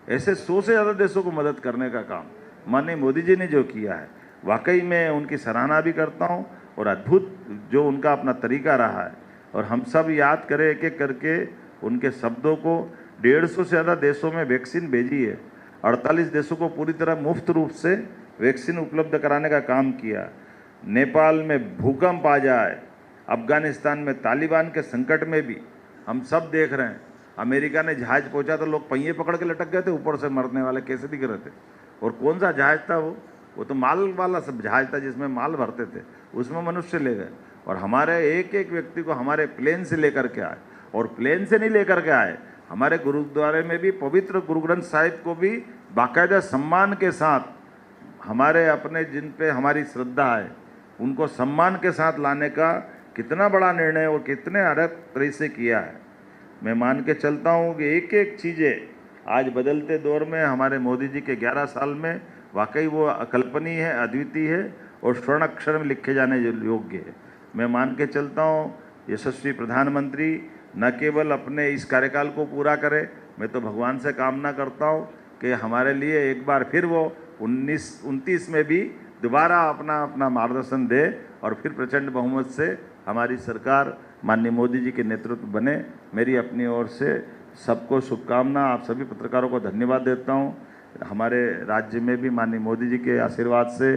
ऐसे 100 से ज़्यादा देशों को मदद करने का काम माननीय मोदी जी ने जो किया है, वाकई में उनकी सराहना भी करता हूँ, और अद्भुत जो उनका अपना तरीका रहा है। और हम सब याद करें एक एक करके उनके शब्दों को। 150 से ज़्यादा देशों में वैक्सीन भेजी है, 48 देशों को पूरी तरह मुफ्त रूप से वैक्सीन उपलब्ध कराने का काम किया। नेपाल में भूकंप आ जाए, अफगानिस्तान में तालिबान के संकट में भी हम सब देख रहे हैं, अमेरिका ने जहाज पहुंचा तो लोग पहिए पकड़ के लटक गए थे, ऊपर से मरने वाले कैसे दिख रहे थे। और कौन सा जहाज था वो तो माल वाला सब जहाज था, जिसमें माल भरते थे, उसमें मनुष्य ले गए। और हमारे एक एक व्यक्ति को हमारे प्लेन से लेकर के आए, और प्लेन से नहीं लेकर के आए, हमारे गुरुद्वारे में भी पवित्र गुरु ग्रंथ साहिब को भी बाकायदा सम्मान के साथ, हमारे अपने जिन पे हमारी श्रद्धा है उनको सम्मान के साथ लाने का कितना बड़ा निर्णय और कितने अलग तरह से किया है। मैं मान के चलता हूँ कि एक एक चीज़ें आज बदलते दौर में हमारे मोदी जी के 11 साल में वाकई वो अकल्पनीय है, अद्वितीय है और स्वर्ण अक्षर में लिखे जाने योग्य है। मैं मान के चलता हूँ यशस्वी प्रधानमंत्री न केवल अपने इस कार्यकाल को पूरा करे, मैं तो भगवान से कामना करता हूँ कि हमारे लिए एक बार फिर वो 1929 में भी दोबारा अपना मार्गदर्शन दे, और फिर प्रचंड बहुमत से हमारी सरकार माननीय मोदी जी के नेतृत्व बने। मेरी अपनी ओर से सबको शुभकामना। आप सभी पत्रकारों को धन्यवाद देता हूँ। हमारे राज्य में भी माननीय मोदी जी के आशीर्वाद से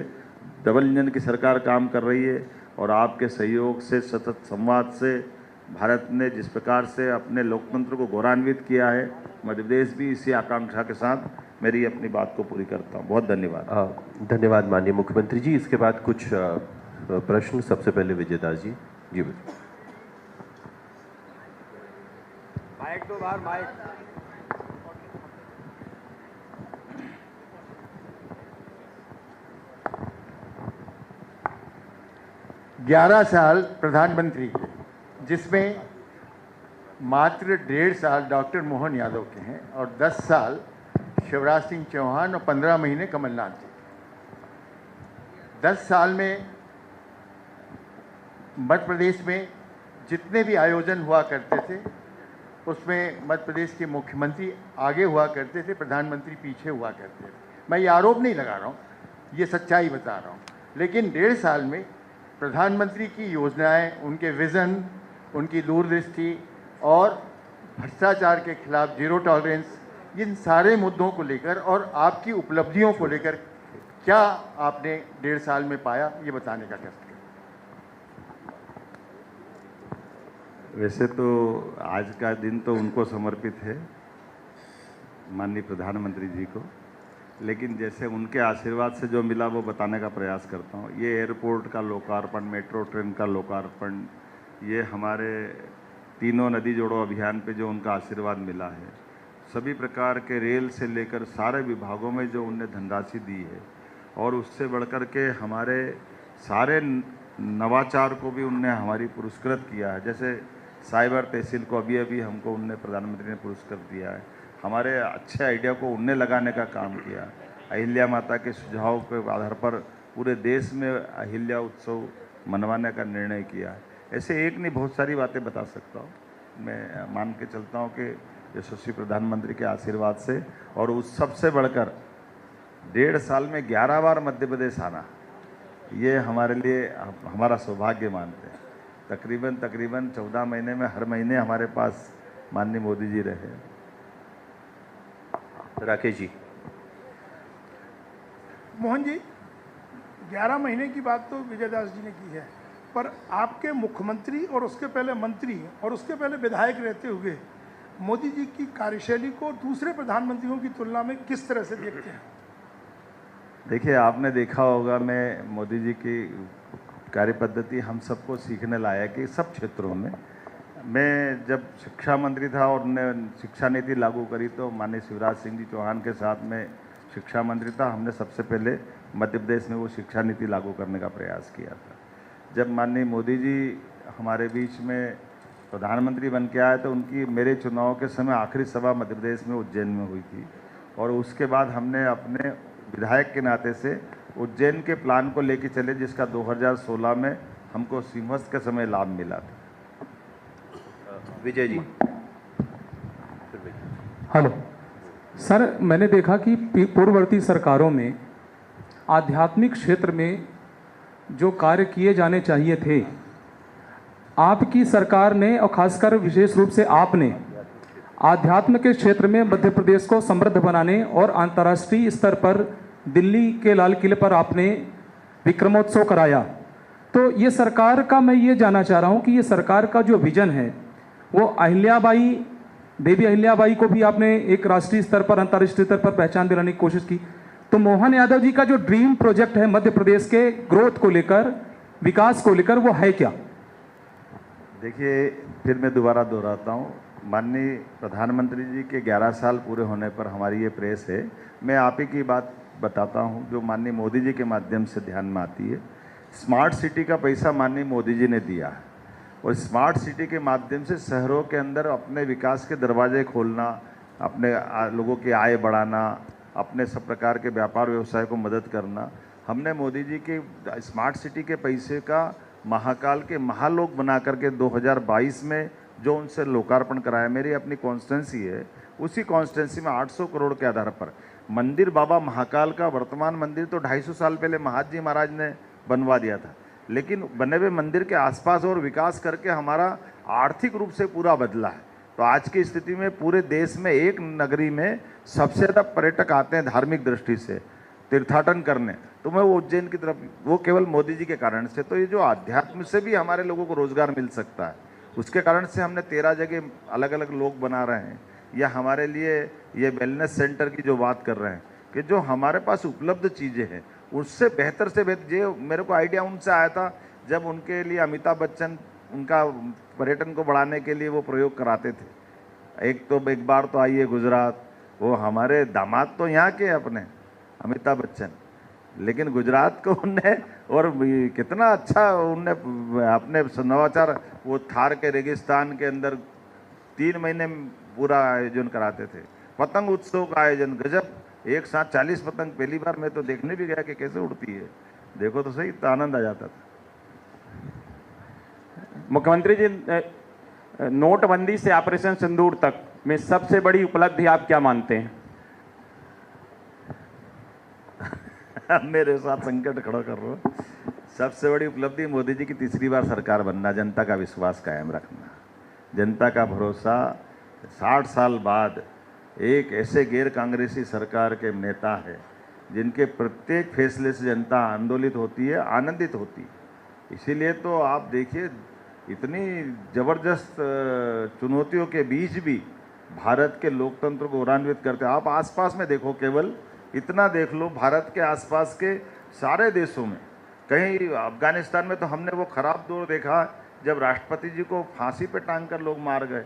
डबल इंजन की सरकार काम कर रही है, और आपके सहयोग से, सतत संवाद से भारत ने जिस प्रकार से अपने लोकतंत्र को गौरवान्वित किया है, मध्य प्रदेश भी इसी आकांक्षा के साथ मेरी अपनी बात को पूरी करता हूँ। बहुत धन्यवाद। धन्यवाद माननीय मुख्यमंत्री जी। इसके बाद कुछ प्रश्न। सबसे पहले विजय दास जी। जी माइक तो बाहर, माइक। ग्यारह साल प्रधानमंत्री, जिसमें मात्र 1.5 साल डॉक्टर मोहन यादव के हैं और 10 साल शिवराज सिंह चौहान और 15 महीने कमलनाथ जी। 10 साल में मध्य प्रदेश में जितने भी आयोजन हुआ करते थे उसमें मध्य प्रदेश के मुख्यमंत्री आगे हुआ करते थे, प्रधानमंत्री पीछे हुआ करते थे। मैं ये आरोप नहीं लगा रहा हूँ, ये सच्चाई बता रहा हूँ। लेकिन 1.5 साल में प्रधानमंत्री की योजनाएं, उनके विज़न, उनकी दूरदृष्टि और भ्रष्टाचार के खिलाफ जीरो टॉलरेंस, इन सारे मुद्दों को लेकर और आपकी उपलब्धियों को लेकर क्या आपने 1.5 साल में पाया, ये बताने का कष्ट करें। वैसे तो आज का दिन तो उनको समर्पित है, माननीय प्रधानमंत्री जी को, लेकिन जैसे उनके आशीर्वाद से जो मिला वो बताने का प्रयास करता हूँ। ये एयरपोर्ट का लोकार्पण, मेट्रो ट्रेन का लोकार्पण, ये हमारे तीनों नदी जोड़ो अभियान पे जो उनका आशीर्वाद मिला है, सभी प्रकार के रेल से लेकर सारे विभागों में जो उनने धनराशि दी है, और उससे बढ़कर के हमारे सारे नवाचार को भी उनने हमारी पुरस्कृत किया है। जैसे साइबर तहसील को अभी अभी हमको उनने, प्रधानमंत्री ने पुरस्कृत दिया है। हमारे अच्छे आइडिया को उनने लगाने का काम किया। अहिल्या माता के सुझाव के आधार पर पूरे देश में अहिल्या उत्सव मनवाने का निर्णय किया है। ऐसे एक नहीं, बहुत सारी बातें बता सकता हूँ। मैं मान के चलता हूँ कि यशस्वी प्रधानमंत्री के आशीर्वाद से, और उस सबसे बढ़कर 1.5 साल में 11 बार मध्य प्रदेश आना, ये हमारे लिए हमारा सौभाग्य मानते हैं। तकरीबन 14 महीने में हर महीने हमारे पास माननीय मोदी जी रहे। राकेश जी। मोहन जी, 11 महीने की बात तो विजय दास जी ने की है, पर आपके मुख्यमंत्री और उसके पहले मंत्री और उसके पहले विधायक रहते हुए मोदी जी की कार्यशैली को दूसरे प्रधानमंत्रियों की तुलना में किस तरह से देखते हैं? देखिए, आपने देखा होगा, मैं मोदी जी की कार्य पद्धति हम सबको सीखने लायक है सब क्षेत्रों में। मैं जब शिक्षा मंत्री था और उन्होंने शिक्षा नीति लागू करी तो माननीय शिवराज सिंह जी चौहान के साथ में शिक्षा मंत्री था, हमने सबसे पहले मध्य प्रदेश में वो शिक्षा नीति लागू करने का प्रयास किया था। जब माननीय मोदी जी हमारे बीच में प्रधानमंत्री बन के आए तो उनकी मेरे चुनाव के समय आखिरी सभा मध्य प्रदेश में उज्जैन में हुई थी, और उसके बाद हमने अपने विधायक के नाते से उज्जैन के प्लान को लेके चले, जिसका 2016 में हमको सिंहस्थ के समय लाभ मिला था। विजय जी। हेलो सर, मैंने देखा कि पूर्ववर्ती सरकारों में आध्यात्मिक क्षेत्र में जो कार्य किए जाने चाहिए थे, आपकी सरकार ने और खासकर विशेष रूप से आपने आध्यात्म के क्षेत्र में मध्य प्रदेश को समृद्ध बनाने और अंतर्राष्ट्रीय स्तर पर दिल्ली के लाल किले पर आपने विक्रमोत्सव कराया। तो ये सरकार का, मैं ये जानना चाह रहा हूँ कि ये सरकार का जो विजन है वो अहिल्याबाई, देवी अहिल्याबाई को भी आपने एक राष्ट्रीय स्तर पर, अंतर्राष्ट्रीय स्तर पर पहचान दिलाने की कोशिश की। तो मोहन यादव जी का जो ड्रीम प्रोजेक्ट है मध्य प्रदेश के ग्रोथ को लेकर, विकास को लेकर, वो है क्या? देखिए, फिर मैं दोबारा दोहराता हूँ, माननीय प्रधानमंत्री जी के 11 साल पूरे होने पर हमारी ये प्रेस है। मैं आप ही की बात बताता हूँ जो माननीय मोदी जी के माध्यम से ध्यान में आती है। स्मार्ट सिटी का पैसा माननीय मोदी जी ने दिया है, और स्मार्ट सिटी के माध्यम से शहरों के अंदर अपने विकास के दरवाजे खोलना, अपने लोगों की आय बढ़ाना, अपने सब प्रकार के व्यापार व्यवसाय को मदद करना। हमने मोदी जी के स्मार्ट सिटी के पैसे का महाकाल के महालोक बना करके 2022 में जो उनसे लोकार्पण कराया, मेरी अपनी कॉन्स्टिट्यूंसी है, उसी कॉन्स्टिट्यूंसी में 800 करोड़ के आधार पर मंदिर बाबा महाकाल का वर्तमान मंदिर तो 250 साल पहले महाजी महाराज ने बनवा दिया था, लेकिन बने हुए मंदिर के आसपास और विकास करके हमारा आर्थिक रूप से पूरा बदला है। तो आज की स्थिति में पूरे देश में एक नगरी में सबसे ज़्यादा पर्यटक आते हैं धार्मिक दृष्टि से तीर्थाटन करने, तो मैं वो उज्जैन की तरफ, वो केवल मोदी जी के कारण से। तो ये जो आध्यात्म से भी हमारे लोगों को रोजगार मिल सकता है, उसके कारण से हमने 13 जगह अलग अलग लोग बना रहे हैं। या हमारे लिए ये वेलनेस सेंटर की जो बात कर रहे हैं कि जो हमारे पास उपलब्ध चीज़ें हैं उससे बेहतर से बेहतर, जो मेरे को आइडिया उनसे आया था जब उनके लिए अमिताभ बच्चन उनका पर्यटन को बढ़ाने के लिए वो प्रयोग कराते थे। एक बार तो आइए गुजरात, वो हमारे दामाद तो यहाँ के अपने अमिताभ बच्चन, लेकिन गुजरात को उनने, और कितना अच्छा उनने अपने नवाचार, वो थार के रेगिस्तान के अंदर 3 महीने पूरा आयोजन कराते थे। पतंग उत्सव का आयोजन गजब, एक साथ 40 पतंग पहली बार मैं तो देखने भी गया कि कैसे उड़ती है, देखो तो सही, तो आनंद आ जाता था। मुख्यमंत्री जी, नोटबंदी से ऑपरेशन सिंदूर तक में सबसे बड़ी उपलब्धि आप क्या मानते हैं? मेरे साथ संकट खड़ा कर रहे हो। सबसे बड़ी उपलब्धि मोदी जी की तीसरी बार सरकार बनना, जनता का विश्वास कायम रखना, जनता का भरोसा। 60 साल बाद एक ऐसे गैर कांग्रेसी सरकार के नेता है जिनके प्रत्येक फैसले से जनता आंदोलित होती है, आनंदित होती है। इसीलिए तो आप देखिए, इतनी ज़बरदस्त चुनौतियों के बीच भी भारत के लोकतंत्र को गौरवान्वित करते हैं। आप आसपास में देखो, केवल इतना देख लो, भारत के आसपास के सारे देशों में, कहीं अफगानिस्तान में तो हमने वो खराब दौर देखा जब राष्ट्रपति जी को फांसी पे टांग कर लोग मार गए।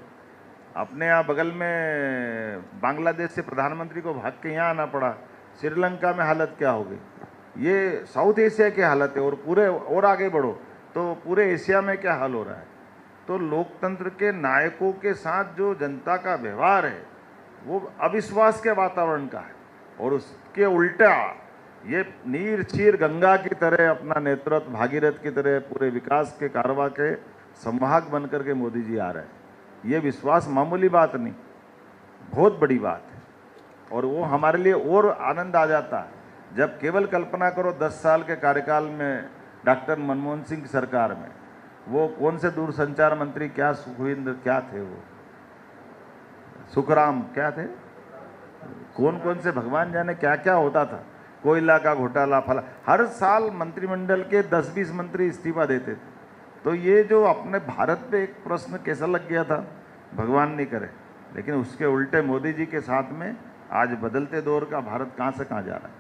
अपने यहाँ बगल में बांग्लादेश से प्रधानमंत्री को भाग के यहाँ आना पड़ा। श्रीलंका में हालत क्या हो गई। ये साउथ एशिया की हालत है, और पूरे और आगे बढ़ो तो पूरे एशिया में क्या हाल हो रहा है। तो लोकतंत्र के नायकों के साथ जो जनता का व्यवहार है वो अविश्वास के वातावरण का है, और उसके उल्टा ये नीर चीर गंगा की तरह अपना नेतृत्व भागीरथ की तरह पूरे विकास के कारवा के संवाहक बनकर के मोदी जी आ रहे हैं। ये विश्वास मामूली बात नहीं, बहुत बड़ी बात है। और वो हमारे लिए और आनंद आ जाता है जब केवल कल्पना करो 10 साल के कार्यकाल में डॉक्टर मनमोहन सिंह की सरकार में वो कौन से दूरसंचार मंत्री, क्या सुखविंदर क्या थे, वो सुखराम क्या थे, कौन कौन से भगवान जाने क्या क्या होता था, कोयला का घोटाला फला। हर साल मंत्रिमंडल के 10-20 मंत्री इस्तीफा देते थे। तो ये जो अपने भारत पे एक प्रश्न कैसा लग गया था, भगवान नहीं करे, लेकिन उसके उल्टे मोदी जी के साथ में आज बदलते दौर का भारत कहाँ से कहाँ जा रहा है।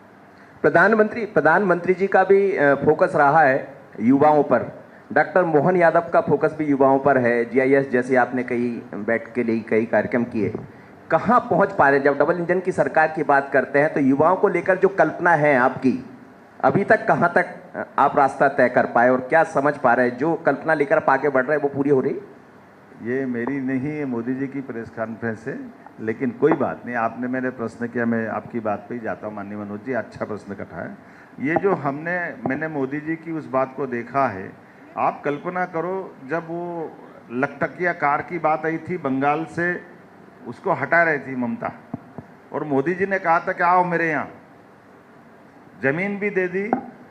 प्रधानमंत्री जी का भी फोकस रहा है युवाओं पर। डॉक्टर मोहन यादव का फोकस भी युवाओं पर है। GIS जैसे आपने कई बैठ के लिए कई कार्यक्रम किए, कहाँ पहुँच पा रहे? जब डबल इंजन की सरकार की बात करते हैं तो युवाओं को लेकर जो कल्पना है आपकी, अभी तक कहाँ तक आप रास्ता तय कर पाए और क्या समझ पा रहे हैं? जो कल्पना लेकर आप आगे बढ़ रहे हैं वो पूरी हो रही? ये मेरी नहीं है, मोदी जी की प्रेस कॉन्फ्रेंस है, लेकिन कोई बात नहीं। आपने मेरे प्रश्न किया, मैं आपकी बात पे ही जाता हूँ। माननीय मनोज जी, अच्छा प्रश्न कटा है। ये जो मैंने मोदी जी की उस बात को देखा है, आप कल्पना करो जब वो लखटकिया कार की बात आई थी, बंगाल से उसको हटा रही थी ममता, और मोदी जी ने कहा था कि आओ मेरे यहाँ, जमीन भी दे दी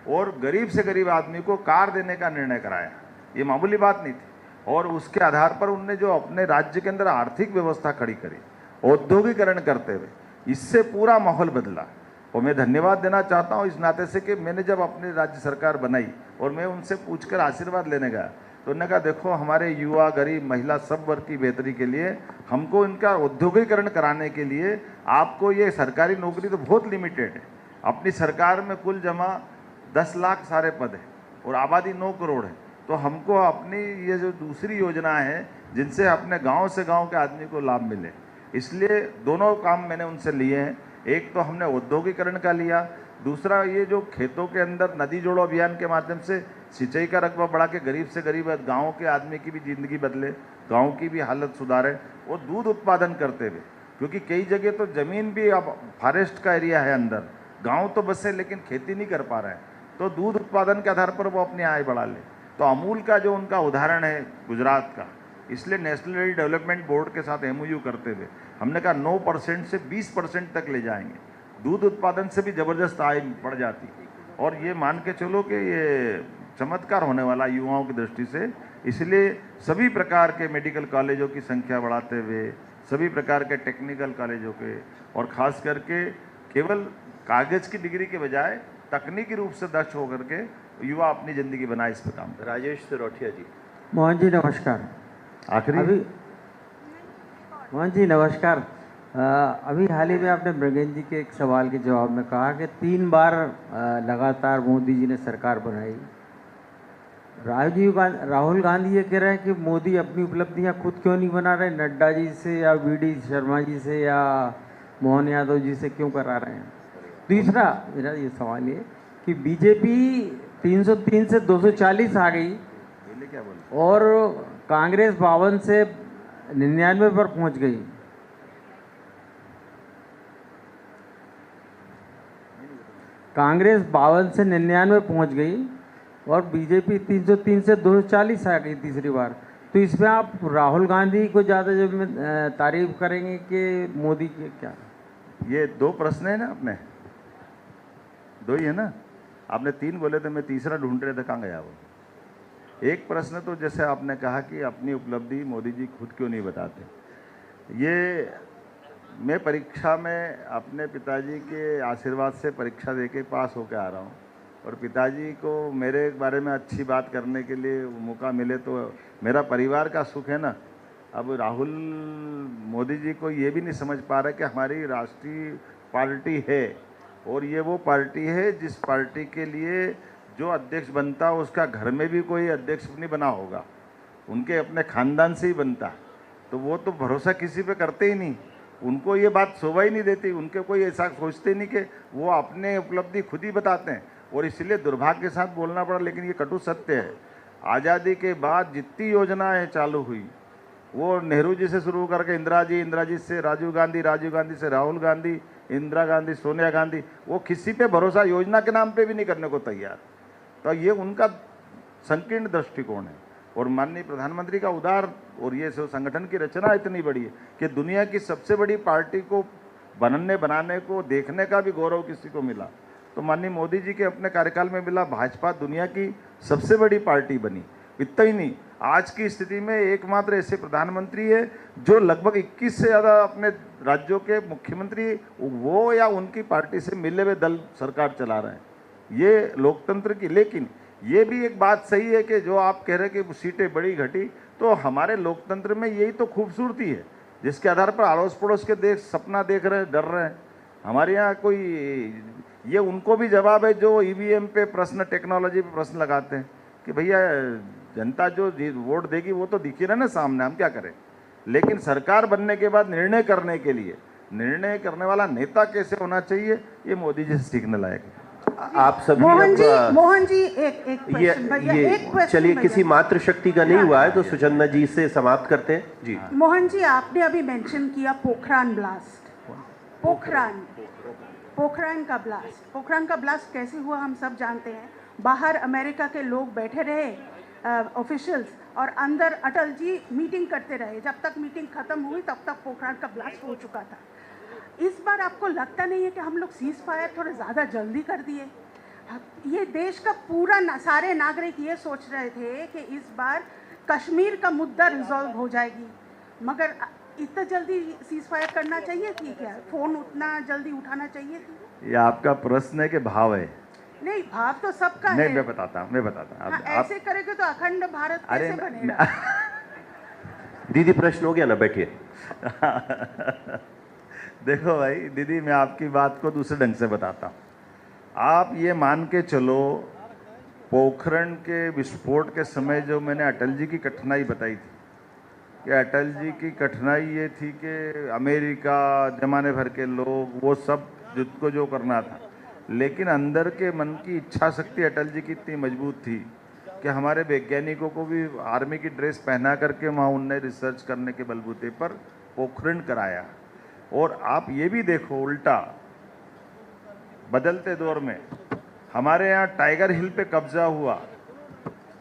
और गरीब से गरीब आदमी को कार देने का निर्णय कराया। ये मामूली बात नहीं थी। और उसके आधार पर उनने जो अपने राज्य के अंदर आर्थिक व्यवस्था खड़ी करी, औद्योगिकरण करते हुए, इससे पूरा माहौल बदला। और मैं धन्यवाद देना चाहता हूँ इस नाते से कि मैंने जब अपनी राज्य सरकार बनाई और मैं उनसे पूछकर आशीर्वाद लेने गया, तो उन्होंने कहा देखो, हमारे युवा, गरीब, महिला सब वर्ग की बेहतरी के लिए, हमको इनका औद्योगिकरण कराने के लिए आपको ये सरकारी नौकरी तो बहुत लिमिटेड है। अपनी सरकार में कुल जमा 10 लाख सारे पद हैं और आबादी 9 करोड़ है। तो हमको अपनी ये जो दूसरी योजना है जिनसे अपने गांव से गांव के आदमी को लाभ मिले, इसलिए दोनों काम मैंने उनसे लिए हैं। एक तो हमने औद्योगिकरण का लिया, दूसरा ये जो खेतों के अंदर नदी जोड़ो अभियान के माध्यम से सिंचाई का रकबा बढ़ा के गरीब से गरीब गाँव के आदमी की भी ज़िंदगी बदले, गाँव की भी हालत सुधारे, और दूध उत्पादन करते हुए, क्योंकि कई जगह तो ज़मीन भी अब फॉरेस्ट का एरिया है अंदर, गांव तो बसे लेकिन खेती नहीं कर पा रहे हैं, तो दूध उत्पादन के आधार पर वो अपनी आय बढ़ा ले। तो अमूल का जो उनका उदाहरण है गुजरात का, इसलिए नेशनल डेयरी डेवलपमेंट बोर्ड के साथ MOU करते हुए हमने कहा 9% से 20% तक ले जाएंगे। दूध उत्पादन से भी ज़बरदस्त आय बढ़ जाती, और ये मान के चलो कि ये चमत्कार होने वाला युवाओं की दृष्टि से। इसलिए सभी प्रकार के मेडिकल कॉलेजों की संख्या बढ़ाते हुए, सभी प्रकार के टेक्निकल कॉलेजों के, और ख़ास करके केवल कागज़ की डिग्री के बजाय तकनीकी रूप से दक्ष होकर के युवा अपनी ज़िंदगी बनाए, इस पर काम। राजेश सिरोठिया जी। मोहन जी नमस्कार। आखिरी मोहन जी नमस्कार। अभी हाल ही में आपने मृगेंद्र जी के एक सवाल के जवाब में कहा कि 3 बार लगातार मोदी जी ने सरकार बनाई। राहुल गांधी ये कह रहे हैं कि मोदी अपनी उपलब्धियां खुद क्यों नहीं बना रहे, नड्डा जी से या VD शर्मा जी से या मोहन यादव जी से क्यों करा रहे हैं। तीसरा मेरा ये सवाल है कि बीजेपी 303 से 240 आ गई और कांग्रेस 52 से 99 पर पहुंच गई। कांग्रेस 52 से 99 पहुंच गई और बीजेपी 303 से 240 आ गई तीसरी बार। तो इसमें आप राहुल गांधी को ज़्यादा जब तारीफ करेंगे कि मोदी की, क्या? ये दो प्रश्न है ना, आपने दो ही है ना, आपने तीन बोले थे, मैं तीसरा ढूंढ रहे थे, कहाँ गया वो? एक प्रश्न तो जैसे आपने कहा कि अपनी उपलब्धि मोदी जी खुद क्यों नहीं बताते। ये मैं परीक्षा में अपने पिताजी के आशीर्वाद से परीक्षा देके पास होकर आ रहा हूँ, और पिताजी को मेरे बारे में अच्छी बात करने के लिए मौका मिले तो मेरा परिवार का सुख है ना। अब राहुल मोदी जी को ये भी नहीं समझ पा रहे कि हमारी राष्ट्रीय पार्टी है, और ये वो पार्टी है जिस पार्टी के लिए जो अध्यक्ष बनता उसका घर में भी कोई अध्यक्ष नहीं बना होगा, उनके अपने खानदान से ही बनता। तो वो तो भरोसा किसी पे करते ही नहीं, उनको ये बात शोभा ही नहीं देती, उनके कोई ऐसा सोचते नहीं कि वो अपने उपलब्धि खुद ही बताते हैं, और इसलिए दुर्भाग्य के साथ बोलना पड़ा, लेकिन ये कटु सत्य है। आज़ादी के बाद जितनी योजनाएं चालू हुई वो नेहरू जी से शुरू करके इंदिरा जी से राजीव गांधी से राहुल गांधी, इंदिरा गांधी, सोनिया गांधी, वो किसी पे भरोसा योजना के नाम पे भी नहीं करने को तैयार। तो ये उनका संकीर्ण दृष्टिकोण है। और माननीय प्रधानमंत्री का उदार, और ये संगठन की रचना इतनी बड़ी है कि दुनिया की सबसे बड़ी पार्टी को बनाने को देखने का भी गौरव किसी को मिला तो माननीय मोदी जी के अपने कार्यकाल में मिला। भाजपा दुनिया की सबसे बड़ी पार्टी बनी। इतना ही नहीं, आज की स्थिति में एकमात्र ऐसे प्रधानमंत्री है जो लगभग 21 से ज़्यादा अपने राज्यों के मुख्यमंत्री वो या उनकी पार्टी से मिले हुए दल सरकार चला रहे हैं। ये लोकतंत्र की, लेकिन ये भी एक बात सही है कि जो आप कह रहे हैं कि सीटें बड़ी घटी, तो हमारे लोकतंत्र में यही तो खूबसूरती है जिसके आधार पर अड़ोस पड़ोस के देश सपना देख रहे हैं, डर रहे हैं। हमारे यहाँ कोई, ये उनको भी जवाब है जो ईवीएम पे प्रश्न, टेक्नोलॉजी पे प्रश्न लगाते हैं कि भैया जनता जो वोट देगी वो तो दिखी रहा ना सामने, हम क्या करें। लेकिन सरकार बनने के बाद निर्णय करने के लिए निर्णय करने वाला नेता कैसे होना चाहिए, ये मोदी जी से सीखने लायक है। आप सभी मोहन जी एक क्वेश्चन चलिए, किसी मातृशक्ति का नहीं हुआ है तो सुचंदा जी से समाप्त करते हैं जी। मोहन जी, आपने अभी मेंशन किया पोखरान ब्लास्ट, पोखरान का ब्लास्ट कैसे हुआ हम सब जानते हैं। बाहर अमेरिका के लोग बैठे रहे ऑफिशियल्स, और अंदर अटल जी मीटिंग करते रहे। जब तक मीटिंग खत्म हुई तब तक पोखरान का ब्लास्ट हो चुका था। इस बार आपको लगता नहीं है कि हम लोग सीज फायर थोड़े ज़्यादा जल्दी कर दिए? ये देश का पूरा सारे नागरिक ये सोच रहे थे कि इस बार कश्मीर का मुद्दा रिजॉल्व हो जाएगी, मगर इतना जल्दी सीज फायर करना चाहिए थी क्या? फ़ोन उतना जल्दी उठाना चाहिए थी? ये आपका प्रश्न है कि भाव है? नहीं, भाव तो सबका नहीं, है। मैं बताता हूँ। ऐसे करेंगे तो अखंड भारत कैसे बनेगा? दीदी, प्रश्न हो गया ना, बैठिए। देखो भाई दीदी, मैं आपकी बात को दूसरे ढंग से बताता हूँ। आप ये मान के चलो, पोखरण के विस्फोट के समय जो मैंने अटल जी की कठिनाई बताई थी, कि अटल जी की कठिनाई ये थी कि अमेरिका, जमाने भर के लोग, वो सब जिसको जो करना था, लेकिन अंदर के मन की इच्छा शक्ति अटल जी की इतनी मजबूत थी कि हमारे वैज्ञानिकों को भी आर्मी की ड्रेस पहना करके वहाँ उनने रिसर्च करने के बलबूते पर पोखरण कराया। और आप ये भी देखो, उल्टा बदलते दौर में हमारे यहाँ टाइगर हिल पे कब्जा हुआ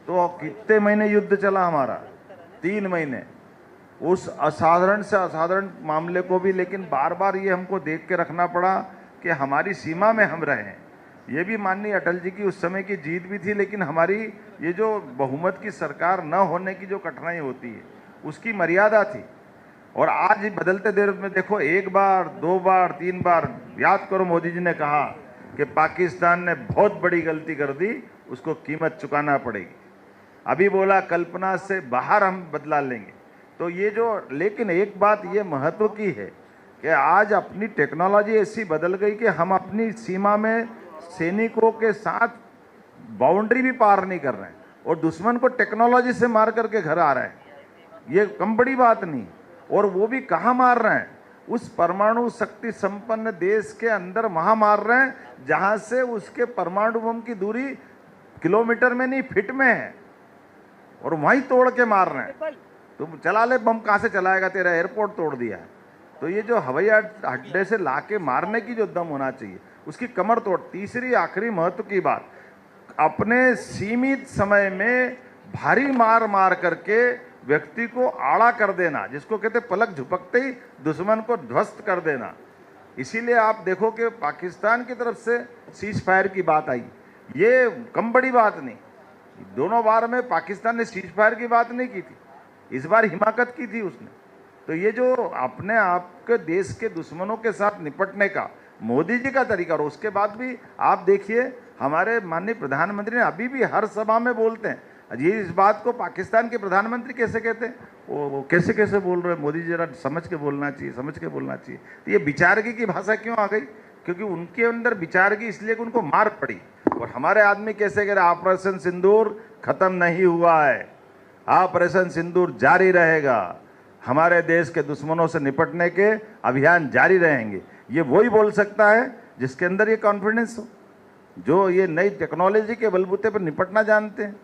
तो कितने महीने युद्ध चला हमारा? 3 महीने। उस असाधारण से असाधारण मामले को भी, लेकिन बार बार ये हमको देख के रखना पड़ा कि हमारी सीमा में हम रहें। ये भी माननीय अटल जी की उस समय की जीत भी थी, लेकिन हमारी ये जो बहुमत की सरकार न होने की जो कठिनाई होती है उसकी मर्यादा थी। और आज बदलते देर में देखो, 1 बार 2 बार 3 बार, याद करो मोदी जी ने कहा कि पाकिस्तान ने बहुत बड़ी गलती कर दी, उसको कीमत चुकाना पड़ेगी। अभी बोला कल्पना से बाहर हम बदला लेंगे। तो ये जो, लेकिन एक बात ये महत्व की है कि आज अपनी टेक्नोलॉजी ऐसी बदल गई कि हम अपनी सीमा में सैनिकों के साथ बाउंड्री भी पार नहीं कर रहे हैं और दुश्मन को टेक्नोलॉजी से मार करके घर आ रहे हैं। ये कम बड़ी बात नहीं। और वो भी कहाँ मार रहे हैं? उस परमाणु शक्ति संपन्न देश के अंदर वहाँ मार रहे हैं जहाँ से उसके परमाणु बम की दूरी किलोमीटर में नहीं, फीट में है, और वहीं तोड़ के मार रहे हैं। तुम चला ले बम, कहाँ से चलाएगा, तेरा एयरपोर्ट तोड़ दिया है। तो ये जो हवाई अड्डे से लाके मारने की जो दम होना चाहिए, उसकी कमर तोड़। तीसरी आखिरी महत्व की बात, अपने सीमित समय में भारी मार मार करके व्यक्ति को आड़ा कर देना, जिसको कहते पलक झपकते ही दुश्मन को ध्वस्त कर देना। इसीलिए आप देखो कि पाकिस्तान की तरफ से सीज फायर की बात आई, ये कम बड़ी बात नहीं। दोनों बार में पाकिस्तान ने सीज फायर की बात नहीं की थी, इस बार हिमाकत की थी उसने। तो ये जो अपने आप के देश के दुश्मनों के साथ निपटने का मोदी जी का तरीका, और उसके बाद भी आप देखिए हमारे माननीय प्रधानमंत्री ने अभी भी हर सभा में बोलते हैं, ये इस बात को पाकिस्तान के प्रधानमंत्री कैसे कहते हैं, वो कैसे कैसे बोल रहे हैं, मोदी जी जरा समझ के बोलना चाहिए, समझ के बोलना चाहिए। तो ये विचारगी की भाषा क्यों आ गई? क्योंकि उनके अंदर विचारगी इसलिए कि उनको मार पड़ी। और हमारे आदमी कैसे कह रहे, ऑपरेशन सिंदूर खत्म नहीं हुआ है, ऑपरेशन सिंदूर जारी रहेगा, हमारे देश के दुश्मनों से निपटने के अभियान जारी रहेंगे। ये वही बोल सकता है जिसके अंदर ये कॉन्फिडेंस हो, जो ये नई टेक्नोलॉजी के बलबूते पर निपटना जानते हैं।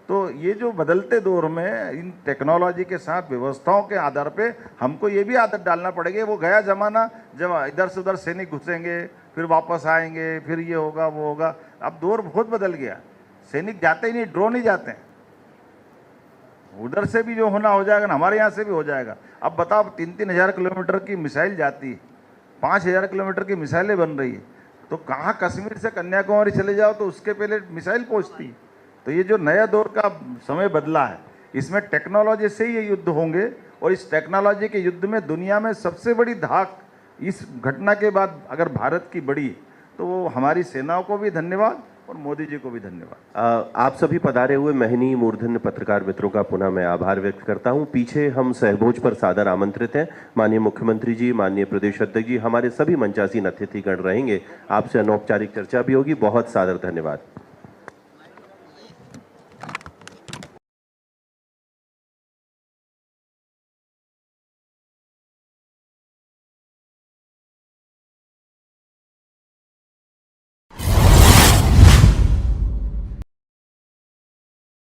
तो ये जो बदलते दौर में इन टेक्नोलॉजी के साथ व्यवस्थाओं के आधार पे हमको ये भी आदत डालना पड़ेगी। वो गया ज़माना जब इधर से उधर सैनिक घुसेंगे, फिर वापस आएंगे, फिर ये होगा वो होगा। अब दौर बहुत बदल गया, सैनिक जाते ही नहीं, ड्रोन ही जाते हैं। उधर से भी जो होना हो जाएगा ना, हमारे यहाँ से भी हो जाएगा। अब बताओ 3-3 हज़ार किलोमीटर की मिसाइल जाती है, 5,000 किलोमीटर की मिसाइलें बन रही है, तो कहाँ कश्मीर से कन्याकुमारी चले जाओ तो उसके पहले मिसाइल पहुँचती है। तो ये जो नया दौर का समय बदला है, इसमें टेक्नोलॉजी से ही ये युद्ध होंगे। और इस टेक्नोलॉजी के युद्ध में दुनिया में सबसे बड़ी धाक इस घटना के बाद अगर भारत की बढ़ी, तो वो हमारी सेनाओं को भी धन्यवाद और मोदी जी को भी धन्यवाद। आप सभी पधारे हुए महनीय मूर्धन्य पत्रकार मित्रों का पुनः मैं आभार व्यक्त करता हूं। पीछे हम सहभोज पर सादर आमंत्रित हैं। माननीय मुख्यमंत्री जी, माननीय प्रदेश अध्यक्ष जी, हमारे सभी मंचासीन अतिथिगण रहेंगे। आपसे अनौपचारिक चर्चा भी होगी। बहुत सादर धन्यवाद।